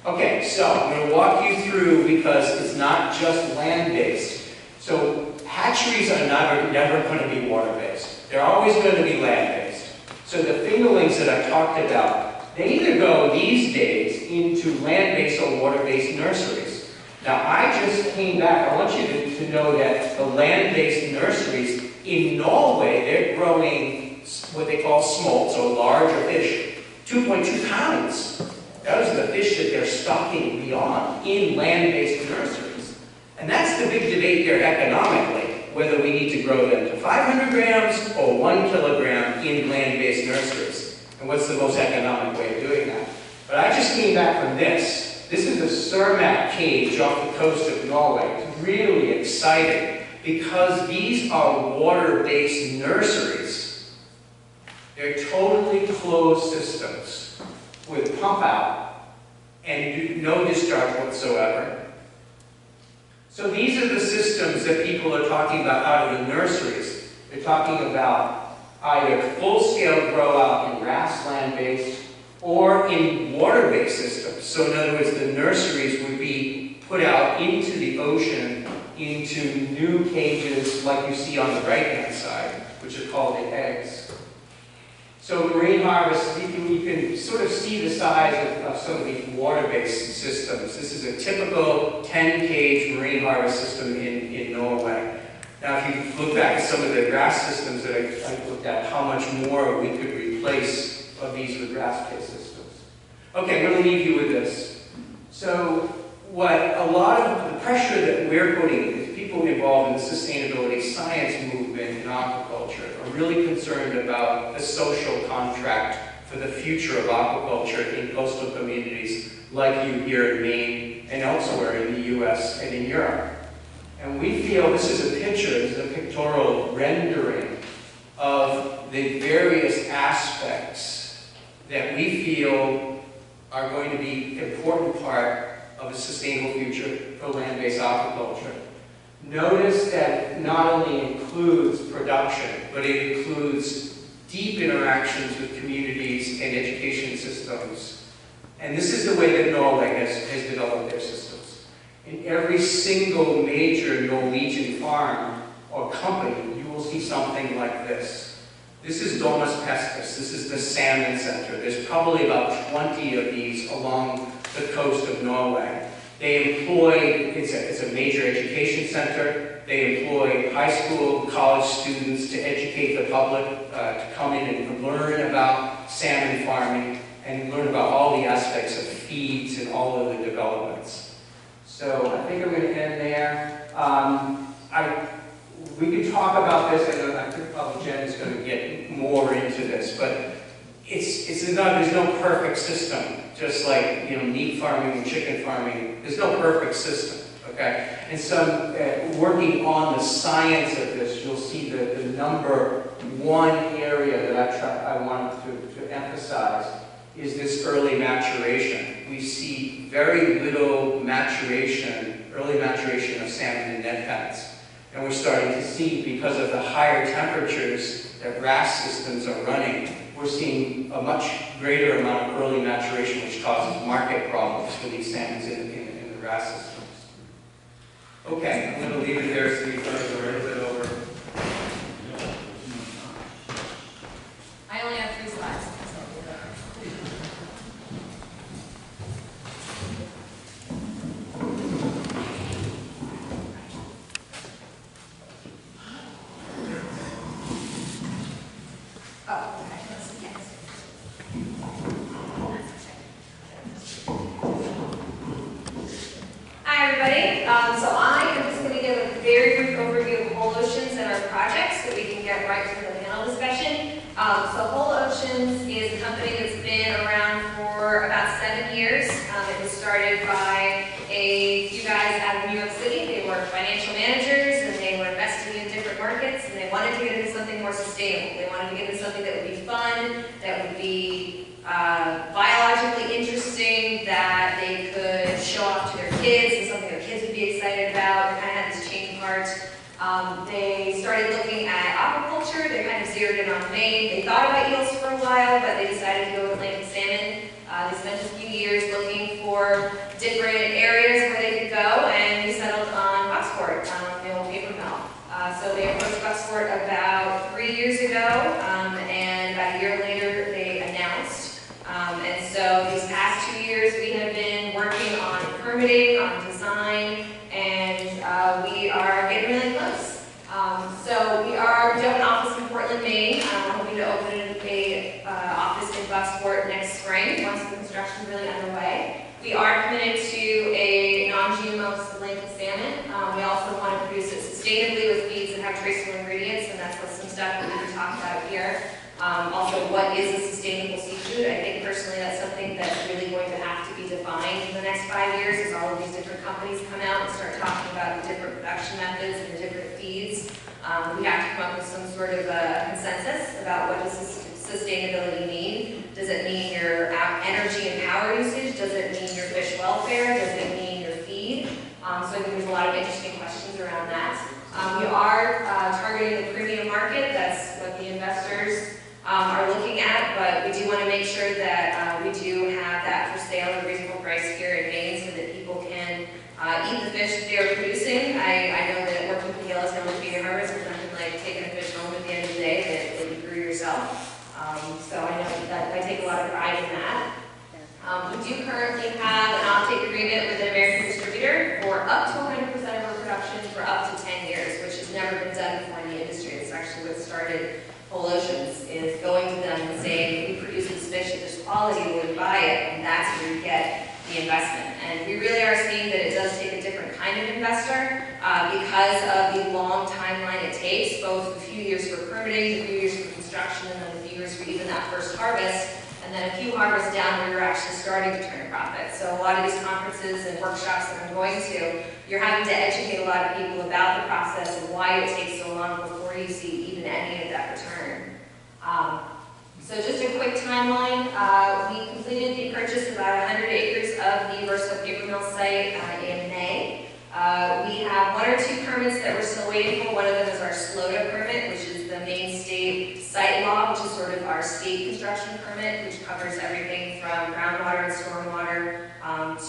Okay, so I'm going to walk you through, because it's not just land-based. So hatcheries are never going to be water-based. They're always going to be land-based. So the fingerlings that I talked about, they either go these days into land-based or water-based nurseries. Now, I just came back. I want you to know that the land-based nurseries in Norway, they're growing what they call smolt, so larger fish, 2.2 pounds. Those are the fish that they're stocking beyond in land-based nurseries. And that's the big debate there economically, whether we need to grow them to 500 grams or 1 kilogram in land-based nurseries. And what's the most economic way of doing that? But I just came back from this. This is a Cermaq cage off the coast of Norway. It's really exciting because these are water-based nurseries. They're totally closed systems with pump out and no discharge whatsoever. So these are the systems that people are talking about out of the nurseries. They're talking about either full-scale grow-out in wrasse land-based or in water-based systems. So in other words, the nurseries would be put out into the ocean, into new cages like you see on the right-hand side, which are called the eggs. So marine harvest, you can sort of see the size of some of these water-based systems. This is a typical 10-cage marine harvest system in Norway. Now if you look back at some of the wrasse systems that I looked at, how much more we could replace of these with wrasse-based systems. Okay, I'm going to leave you with this. So what a lot of the pressure that we're putting is people involved in the sustainability science movement in aquaculture are really concerned about the social contract for the future of aquaculture in coastal communities like you here in Maine and elsewhere in the US and in Europe. And we feel this is a picture, this is a pictorial rendering of the various aspects that we feel are going to be an important part of a sustainable future for land-based aquaculture. Notice that it not only includes production, but it includes deep interactions with communities and education systems. And this is the way that Norway has developed their systems. In every single major Norwegian farm or company, you will see something like this. This is Domus Pescus. This is the salmon center. There's probably about 20 of these along the coast of Norway. They employ, it's a major education center. They employ high school, college students to educate the public, to come in and learn about salmon farming and learn about all the aspects of feeds and all of the developments. So I think I'm going to end there. We could talk about this, and I think probably Jen is going to get more into this, but there's no perfect system. Just like meat farming and chicken farming, there's no perfect system. Okay, and so working on the science of this, you'll see the number one area that I wanted to emphasize is this early maturation. We see very little early maturation of salmon in net pens. And we're starting to see, because of the higher temperatures that RAS systems are running, we're seeing a much greater amount of early maturation, which causes market problems for these salmons in the RAS systems. Okay, I'm going to leave it there, Steve. We're a bit over. I only have 3 slides. Hi everybody. So I am just going to give a very brief overview of whole oceans and our projects so we can get right to the panel discussion. So Whole Oceans is a company that's been around for about 7 years. It was started by a few guys out of New York City. They were financial managers and they were investing in different markets, and they wanted to get into something more sustainable. They wanted to get into something that would be fun, that would be biologically interesting, that they could show off to their kids, and something their kids would be excited about. They kind of had this change of heart. They started looking at aquaculture. They kind of zeroed in on Maine. They thought about eels for a while, but they decided to go with Atlantic salmon. They spent a few years looking for different areas where they could go, and we settled on Bucksport, the old paper mill. So they approached Bucksport about 3 years ago, and about a year later they announced. And so these past 2 years we have been working on permitting, on design, and we are getting really close. So we do have an office in Portland, Maine. We're hoping to open an office in Bucksport next spring once the construction is really underway. We are committed to a non-GMO Atlantic salmon. We also want to produce it sustainably with feeds that have traceable ingredients, and that's some stuff that we can talk about here. Also, what is a sustainable seafood? I think personally that's something that's really going to have to be defined in the next 5 years as all of these different companies come out and start talking about the different production methods and the different feeds. We have to come up with some sort of a consensus about what does sustainability mean. Does it mean your energy and power usage? Does it mean your fish welfare? Does it mean your feed? So I think there's a lot of interesting questions around that. We are targeting the premium market. That's what the investors are looking at, but we do want to make sure that we do have that for sale at a reasonable price here in Maine so that people can eat the fish that they're producing. I know that working with the Yellowtail Feeder Harvest is nothing like taking a fish home at the end of the day that you grew yourself. So I know that I take a lot of pride in that. We do currently have an offtake agreement with an American distributor for up to 100% of our production for up to 10 years, which has never been done before in the industry. It's actually what started Whole Oceans, is going to them and saying, we produce this fish at this quality, will you buy it? And that's where you get the investment. And we really are seeing that it does take a different kind of investor because of the long timeline it takes, both a few years for permitting, a few years for construction, and then a few years for even that first harvest. And then a few harvests down where you're actually starting to turn a profit. So a lot of these conferences and workshops that I'm going to, you're having to educate a lot of people about the process and why it takes so long before you see even any of that return. So just a quick timeline. We completed the purchase of about 100 acres of the Verso paper mill site in May. We have 1 or 2 permits that we're still waiting for. One of them is our SLOTA permit, which is the Maine State Site Law, which is sort of our state construction permit, which covers everything from groundwater and stormwater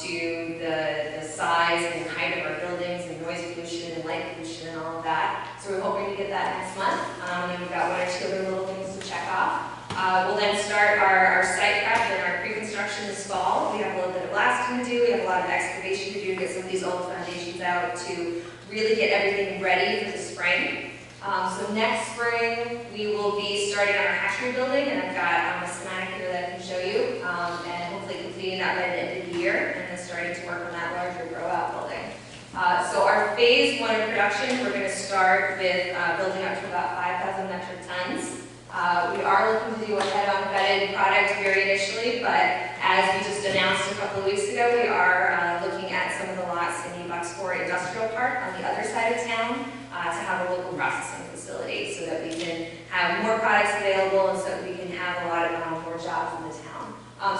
to the size and height of our buildings and noise pollution and light pollution and all of that. So we're hoping to get that next month. And then we've got 1 or 2 other little things to check off. We'll then start our site prep and our pre-construction this fall. We have a little bit of blasting to do. We have a lot of excavation to do to get some of these old foundations out to really get everything ready for the spring. So next spring, we will be starting on our hatchery building, and I've got a schematic here that I can show you, and hopefully completing that by the end of the year, and then starting to work on that larger grow-out building. So our phase 1 of production, we're going to start with building up to about 5,000 metric tons. We are looking to do a head-on bedded product very initially, but as we just announced a couple of weeks ago, we are looking at some of the lots in the Bucksport Industrial Park on the other side of town to have a local processing facility so that we can have more products available and so that we can have a lot of more jobs in the town.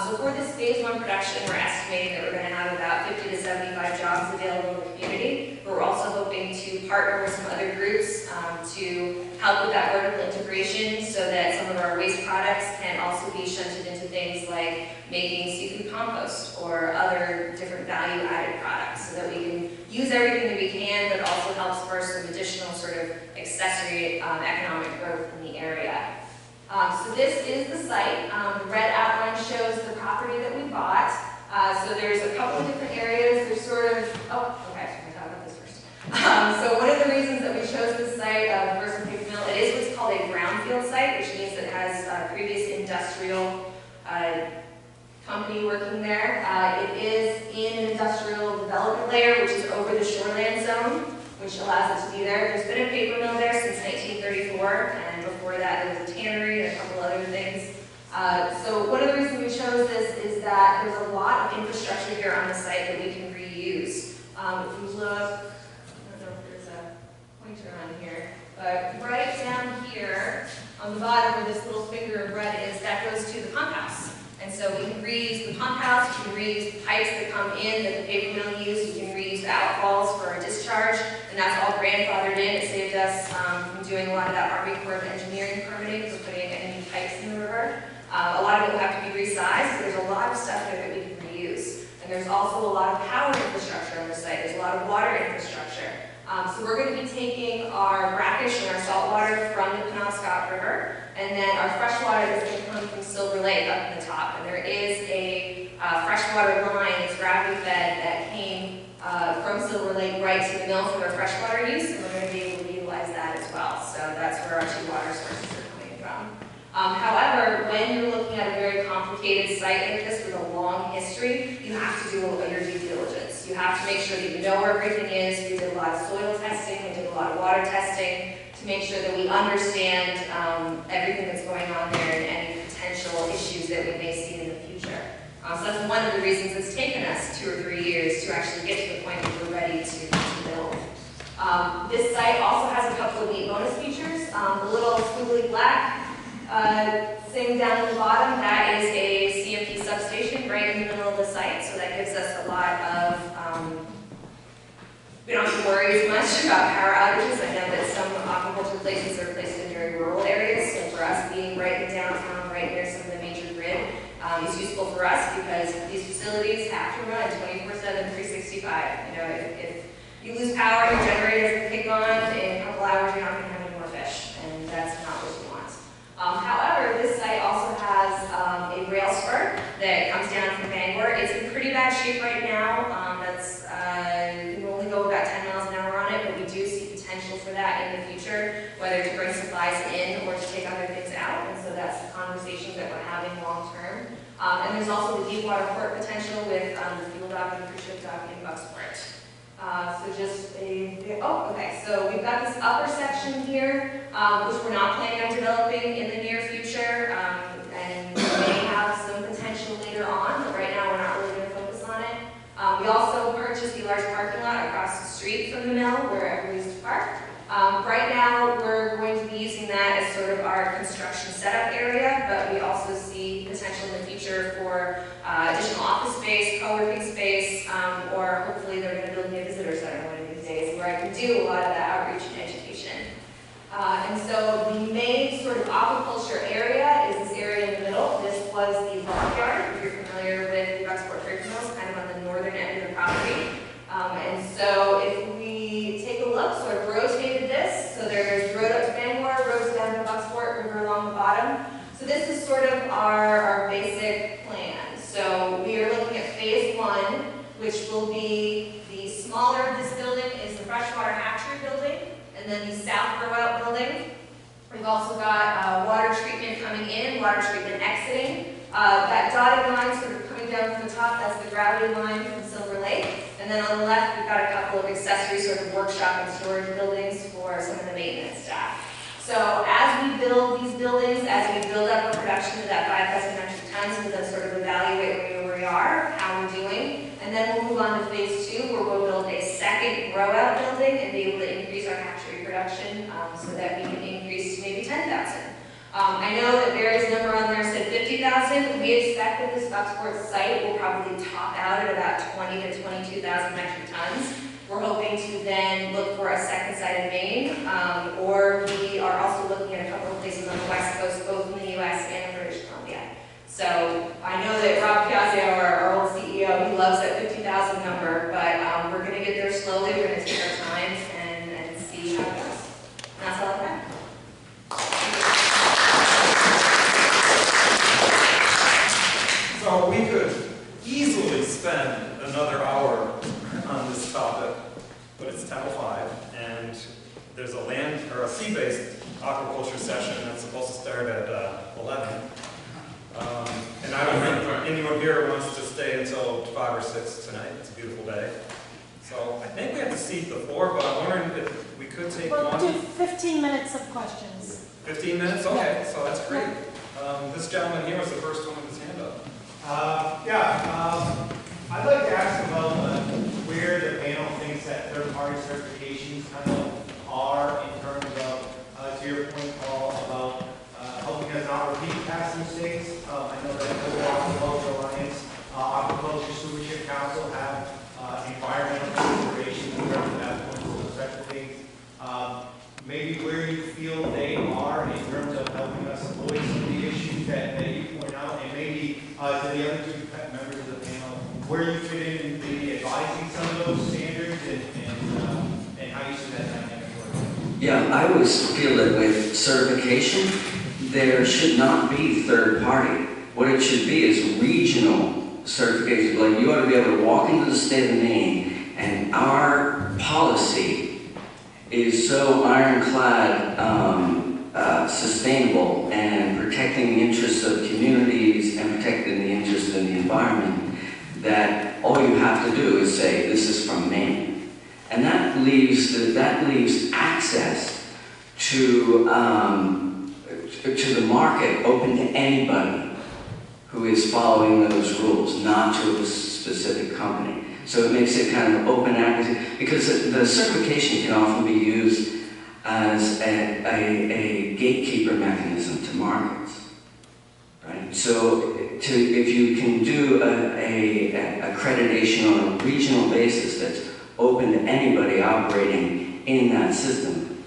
So for this phase 1 production, we're estimating that we're going to have about 50 to 75 jobs available in the community, but we're also hoping to partner with some other groups to help with that vertical integration so that some of our waste products can also be shunted into things like making seafood compost or other different value-added products so that we can use everything that we can, but also help spur some additional sort of accessory economic growth in the area. So this is the site. The red outline shows the property that we bought. So there's a couple of different areas. There's sort of, okay, I'm going to talk about this first. So one of the reasons that we chose this site, versus paper mill, it is what's called a brownfield site, which means it has previous industrial company working there. It is in an industrial development layer, which is over the shoreland zone, which allows it to be there. There's been a paper mill there since 1934, and before that there was a tannery and a couple other things. So one of the reasons we chose this is that there's a lot of infrastructure here on the site that we can reuse. If you look, I don't know if there's a pointer on here, but right down here on the bottom where this little finger of red is, that goes to the pump house. And so we can reuse the pump house, we can reuse the pipes that come in that the paper mill used, we can reuse the outfalls for our discharge, and that's all grandfathered in. It saved us from doing a lot of that Army Corps of Engineering permitting for putting any pipes in the river. A lot of it will have to be resized, so there's a lot of stuff there that we can reuse. And there's also a lot of power infrastructure on the site. There's a lot of water infrastructure. So we're going to be taking our brackish and our salt water from the Penobscot River, and then our fresh water is going to come from Silver Lake up in the top. And there is a freshwater line that's gravity fed that came from Silver Lake right to the mill for their freshwater use, and we're going to be able to utilize that as well. So that's where our 2 water sources are coming from. However, when you're looking at a very complicated site like this with a long history, you have to do your due diligence. You have to make sure that you know where everything is. We did a lot of soil testing, we did a lot of water testing to make sure that we understand everything that's going on there and any potential issues that we may see in the future. So that's one of the reasons it's taken us 2 or 3 years to actually get to the point where we're ready to build. This site also has a couple of neat bonus features. The little squiggly black thing down at the bottom, that is a CMP substation right in the middle of the site, so that gives us a lot of, we don't have to worry as much about power outages. I know that some aquaculture places are placed in very rural areas, so for us being right in downtown, right near some of the major grid, is useful for us because these facilities have to run 24/7, 365. You know, if you lose power, your generator doesn't kick on, in a couple hours you're not going to have any more fish, and that's not what we want. However, this site also has a rail spur that comes down from Bangor. It's in pretty bad shape right now. You can only go about 10 miles an hour on it, but we do see potential for that in the future, whether to bring supplies in or to take other things out. And so that's the conversation that we're having long term. And there's also the deep water port potential with the fuel dock and cruise ship dock in Bucksport. So we've got this upper section here, which we're not planning on developing in the near future, and may have some potential later on, but right now we're not really going to focus on it. We also purchased the large parking lot across the street from the mill where everybody's to park. Right now we're going to be using that as sort of our construction setup area, but we also see potential in the future for additional office space, co-working space, or hopefully they're going to build me a visitor center one lot of that outreach and education. And so the main sort of aquaculture area is this area in the middle. This was the barnyard, if you're familiar with the Bucksport Turkey Mills, kind of on the northern end of the property. And so if we take a look, sort of rotated this, so there's road up to Bangor, roads down to Bucksport, river along the bottom. So this is sort of our basic plan. So we are looking at phase 1, which will be the smaller of this building is the freshwater hatchery building, and then the south grow-out building. We've also got water treatment coming in, water treatment exiting. That dotted line sort of coming down from the top, that's the gravity line from Silver Lake. And then on the left, we've got a couple of accessory sort of workshop and storage buildings for some of the maintenance staff. So as we build these buildings, as we build up our production to that 5,000 metric tons, we'll then sort of evaluate where we are, how we're doing. And then we'll move on to phase 2, where we'll build a second grow-out building and be able to increase our hatchery production so that we can increase to maybe 10,000. I know that Barry's number on there said 50,000. We expect that this Bucksport site will probably top out at about 20 to 22,000 metric tons. We're hoping to then look for a second site in Maine, or we are also looking at a couple of places on the West Coast, both in the U.S. and in British Columbia. So I know that Rob Piazza, our old CEO, he loves that 50,000 number, but we're going to get there slowly. We're going to take our time and see how it goes. And that's all I have. So we could easily spend another hour on this topic, but it's 10:05, and there's a land or a sea-based aquaculture session that's supposed to start at 11. And I don't think anyone here wants to stay until 5 or 6 tonight. It's a beautiful day. So I think we have to seat the floor, but I'm wondering if we could take We'll one. do 15 minutes of questions. 15 minutes? Okay, so that's great. This gentleman here was the first one with his hand up. I'd like to ask about where the panel thinks that third-party certifications kind of are in terms of, to your point, Paul, about helping us not repeat past mistakes. I know that the Aquaculture Alliance, Aquaculture Stewardship Council have environmental considerations in terms of effluents and those types of things. Maybe where you feel they are in terms of helping us avoid some of the issues that you point out, and maybe to the other 2 members of the panel, where you fit in maybe advising some of those standards and how you see that dynamic work. Yeah, I always feel that with certification, there should not be third party. What it should be is regional certification. Like you ought to be able to walk into the state of Maine, and our policy is so ironclad, sustainable, and protecting the interests of communities and protecting the interests in the environment, that all you have to do is say, this is from Maine. And that leaves access to the market open to anybody who is following those rules, not to a specific company. So it makes it kind of open access, because the certification can often be used as a gatekeeper mechanism to markets, right? So if you can do a accreditation on a regional basis that's open to anybody operating in that system,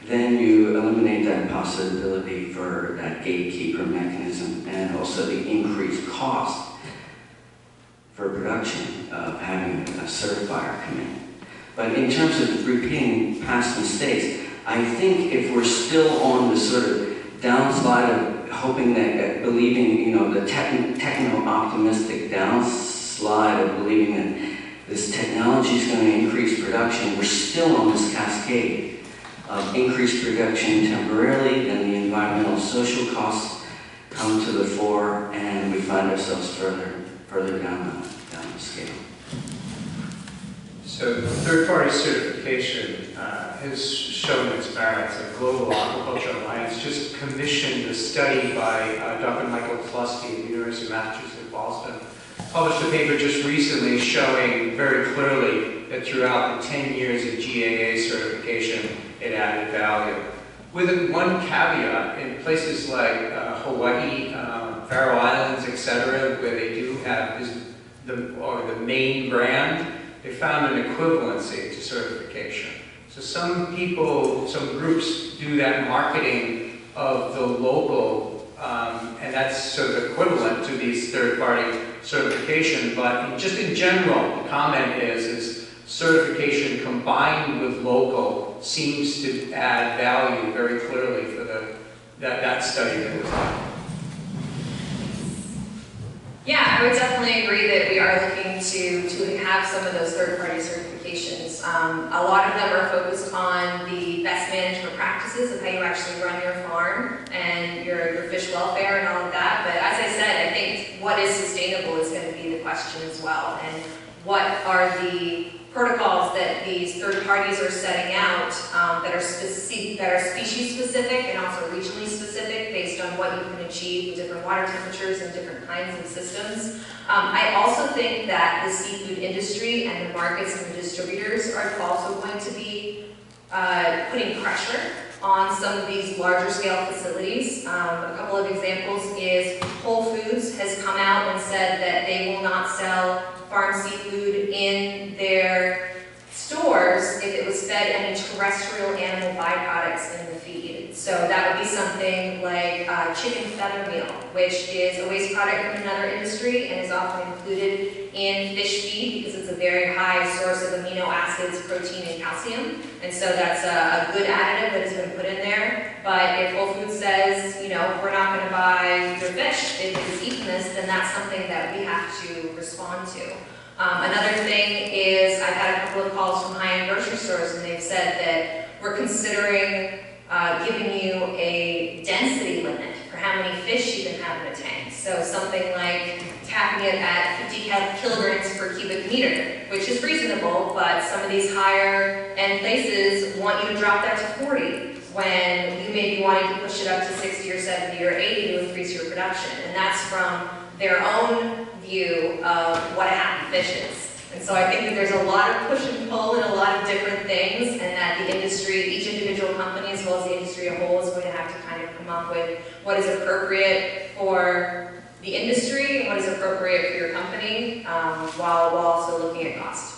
then you eliminate that possibility for that gatekeeper mechanism and also the increased cost for production of having a certifier come in. But in terms of repeating past mistakes, I think if we're still on the sort of downslide of hoping that, believing, the techno-optimistic downslide of believing that this technology is going to increase production, we're still on this cascade of increased production temporarily, then the environmental social costs come to the fore, and we find ourselves further down the scale. So third-party certification has shown its merits. The Global Aquaculture Alliance just commissioned a study by Dr. Michael Klusky at the University of Massachusetts in Boston. Published a paper just recently showing very clearly that throughout the 10 years of GAA certification, it added value. With one caveat, in places like Hawaii, Faroe Islands, etc., where they do have the Maine brand, they found an equivalency to certification. So some people, some groups do that marketing of the local, and that's sort of equivalent to these third-party certification, but just in general, the comment is certification combined with local seems to add value very clearly for that study that was done. Yeah, I would definitely agree that we are looking to have some of those third-party certifications. A lot of them are focused on the best management practices of how you actually run your farm and your fish welfare and all of that. But as I said, I think what is sustainable is going to be the question as well. And what are the protocols that these third parties are setting out that are species specific and also regionally specific based on what you can achieve with different water temperatures and different kinds of systems. I also think that the seafood industry and the markets and the distributors are also going to be putting pressure on some of these larger scale facilities. A couple of examples is Whole Foods has come out and said that they will not sell farm seafood in their stores if it was fed any terrestrial animal byproducts in the feed. So that would be something like chicken feather meal, which is a waste product from another industry and is often included in fish feed because it's a very high source of amino acids, protein, and calcium. And so that's a good additive that has been put in there. But if Whole Foods says, you know, we're not going to buy your fish if it's eating this, then that's something that we have to respond to. Another thing is I've had a couple of calls from high-end grocery stores and they've said that we're considering giving you a density limit for how many fish you can have in a tank. So something like capping it at 50 kilograms per cubic meter, which is reasonable, but some of these higher-end places want you to drop that to 40 when you may be wanting to push it up to 60 or 70 or 80 to increase your production. And that's from their own view of what a happy fish is. And so I think that there's a lot of push and pull and a lot of different things, and that the industry, each individual company as well as the industry as a whole is going to have to kind of come up with what is appropriate for the industry and what is appropriate for your company while also looking at cost.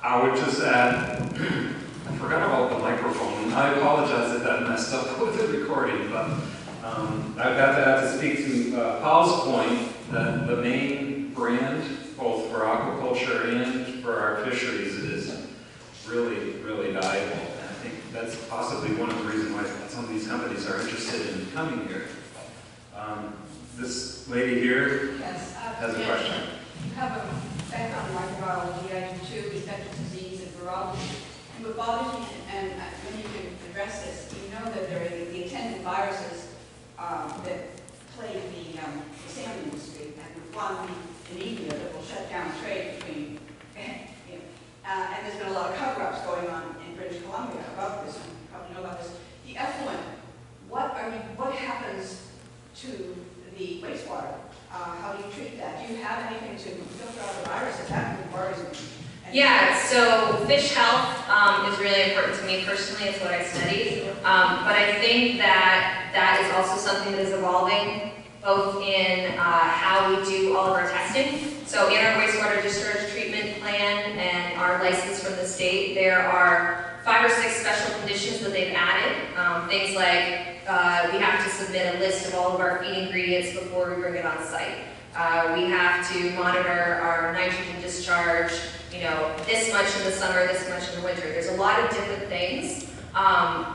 I would just add, I forgot about the microphone. I apologize if that messed up with the recording, but I've got to have to speak to Paul's point that the Maine brand, both for aquaculture and for our fisheries, is really, really valuable. And I think that's possibly one of the reasons why some of these companies are interested in coming here. This lady here has a question. You have a background in microbiology, I do too, infectious disease and virology. And what bothers me, and when you can address this, you know that there are the attendant viruses that plague the salmon industry, and one, the anemia that will shut down trade between, you know, and there's been a lot of cover-ups going on in British Columbia about this, and you probably know about this. The effluent, what happens to the wastewater? How do you treat that? Do you have anything to filter out the viruses? That worries me. Yeah, so fish health is really important to me personally. It's what I study. But I think that is also something that is evolving both in how we do all of our testing. So in our wastewater discharge treatment plan and our license from the state, there are 5 or 6 special conditions that they've added. Things like we have to submit a list of all of our feed ingredients before we bring it on site. We have to monitor our nitrogen discharge, you know, this much in the summer, this much in the winter. There's a lot of different things.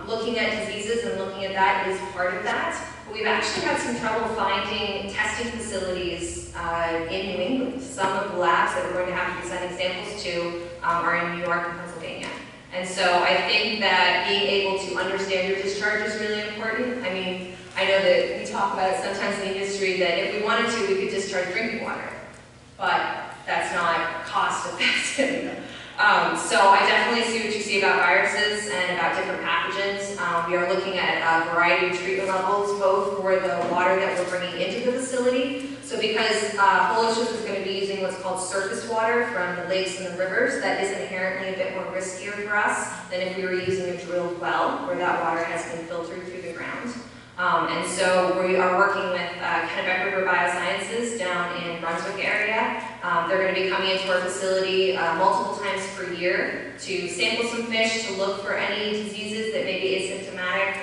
Looking at diseases and looking at that is part of that. But we've actually had some trouble finding testing facilities in New England. Some of the labs that we're going to have to be sending samples to are in New York and Pennsylvania. And so I think that being able to understand your discharge is really important. I mean, I know that we talk about it sometimes in the industry that if we wanted to, we could discharge drinking water. But that's not cost effective. So I definitely see what you see about viruses and about different pathogens. We are looking at a variety of treatment levels, both for the water that we're bringing into the facility. So because Whole Oceans is going to be using what's called surface water from the lakes and the rivers, that is inherently a bit more riskier for us than if we were using a drilled well, where that water has been filtered through the ground. And so we are working with Kennebec River Biosciences down in Brunswick area They're going to be coming into our facility multiple times per year to sample some fish, to look for any diseases that may be asymptomatic,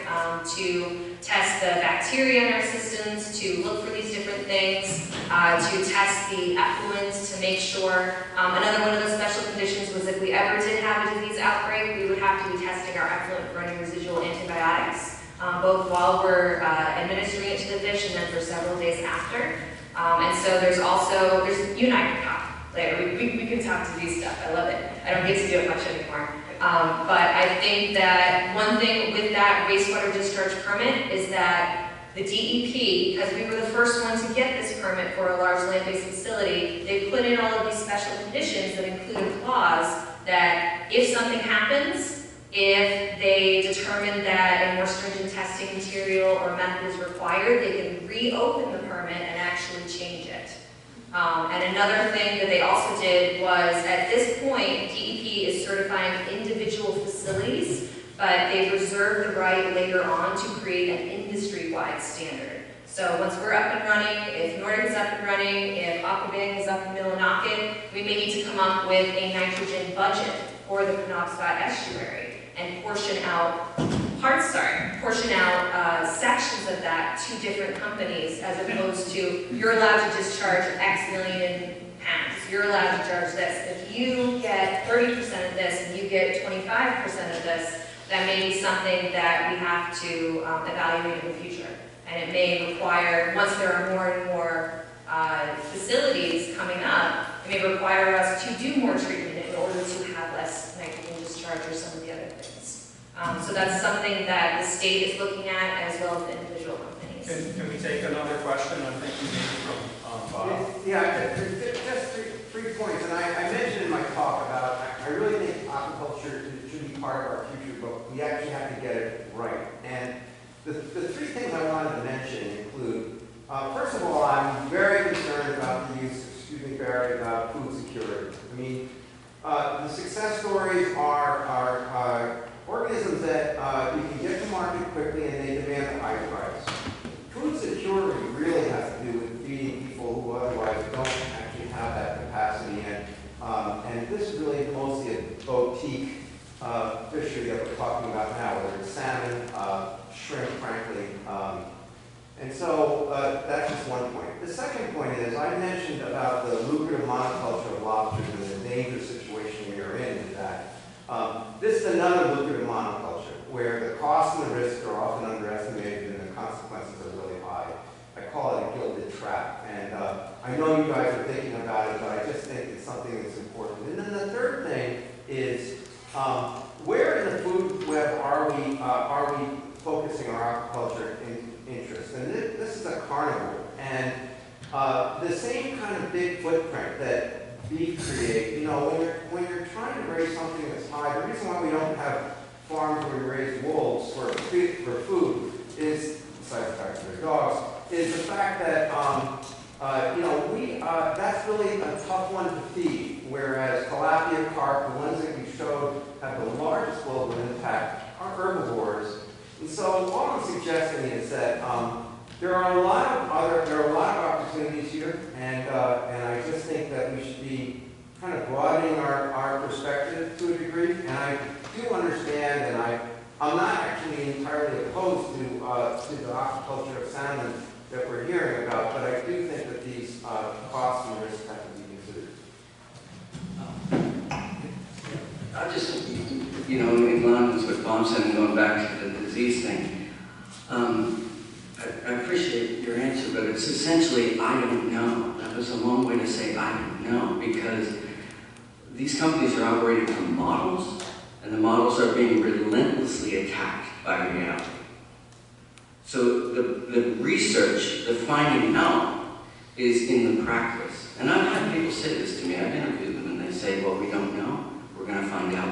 to test the bacteria in our systems, to look for these different things, to test the effluents to make sure. Another one of those special conditions was if we ever did have a disease outbreak, we would have to be testing our effluent for any residual antibiotics, both while we're administering it to the fish and then for several days after. And so there's you and I can talk later. We can talk to these stuff. I love it. I don't get to do it much anymore. But I think that one thing with that wastewater discharge permit is that the DEP, because we were the first one to get this permit for a large land-based facility, they put in all of these special conditions that include a clause that if something happens, if they determine that a more stringent testing material or method is required, they can reopen the permit and actually change it. And another thing that they also did was, at this point, DEP is certifying individual facilities, but they've reserved the right later on to create an industry-wide standard. So once we're up and running, if Nordic is up and running, if Aquabang is up in Millinocket, we may need to come up with a nitrogen budget for the Penobscot estuary and portion out sections of that to different companies, as opposed to you're allowed to discharge X million pounds, you're allowed to charge this. If you get 30% of this and you get 25% of this, that may be something that we have to evaluate in the future. And it may require, once there are more and more facilities coming up, it may require us to do more treatment in order to have less nitrogen discharge or some of the other things. So that's something that the state is looking at, as well as the individual companies. Can we take another question? I think we need from Bob. Yeah, just three points. And I mentioned in my talk about, I really think aquaculture should be part of our future, but we actually have to get it right. And the three things I wanted to mention include, first of all, I'm very concerned about the use, Barry, about food security. I mean, the success stories are organisms that you can get to market quickly and they demand a high price. Food security really has to do with feeding people who otherwise don't actually have that capacity. And this is really mostly a boutique fishery that we're talking about now, whether it's salmon, shrimp, frankly. And so that's just one point. The second point is, I mentioned about the lucrative monoculture of lobsters and the dangerous situation we are in with that. This is another lucrative monoculture where the costs and the risks are often underestimated and the consequences are really high. I call it a gilded trap. And I know you guys are thinking about it, but I just think it's something that's important. And then the third thing is, where in the food web are we focusing our aquaculture interest? And this is a carnivore. And the same kind of big footprint that beef create, you know, when you're trying to raise something that's high, the reason why we don't have farms where we raise wolves for food is, besides the fact that they're dogs, is the fact that, you know, that's really a tough one to feed, whereas tilapia, carp, the ones that we showed have the largest global impact, are herbivores. And so all I'm suggesting is that there are a lot of opportunities here, and I just think that we should be kind of broadening our perspective to a degree. And I do understand, and I'm not actually entirely opposed to the aquaculture of salmon that we're hearing about, but I do think that these costs and risks have to be considered. I just, you know, in line with what Bob said, and going back to the disease thing, I appreciate your answer, but it's essentially, I don't know. That was a long way to say, I don't know, because these companies are operating from models, and the models are being relentlessly attacked by reality. So the research, the finding out, is in the practice. And I've had people say this to me. I've interviewed them, and they say, well, we don't know. We're going to find out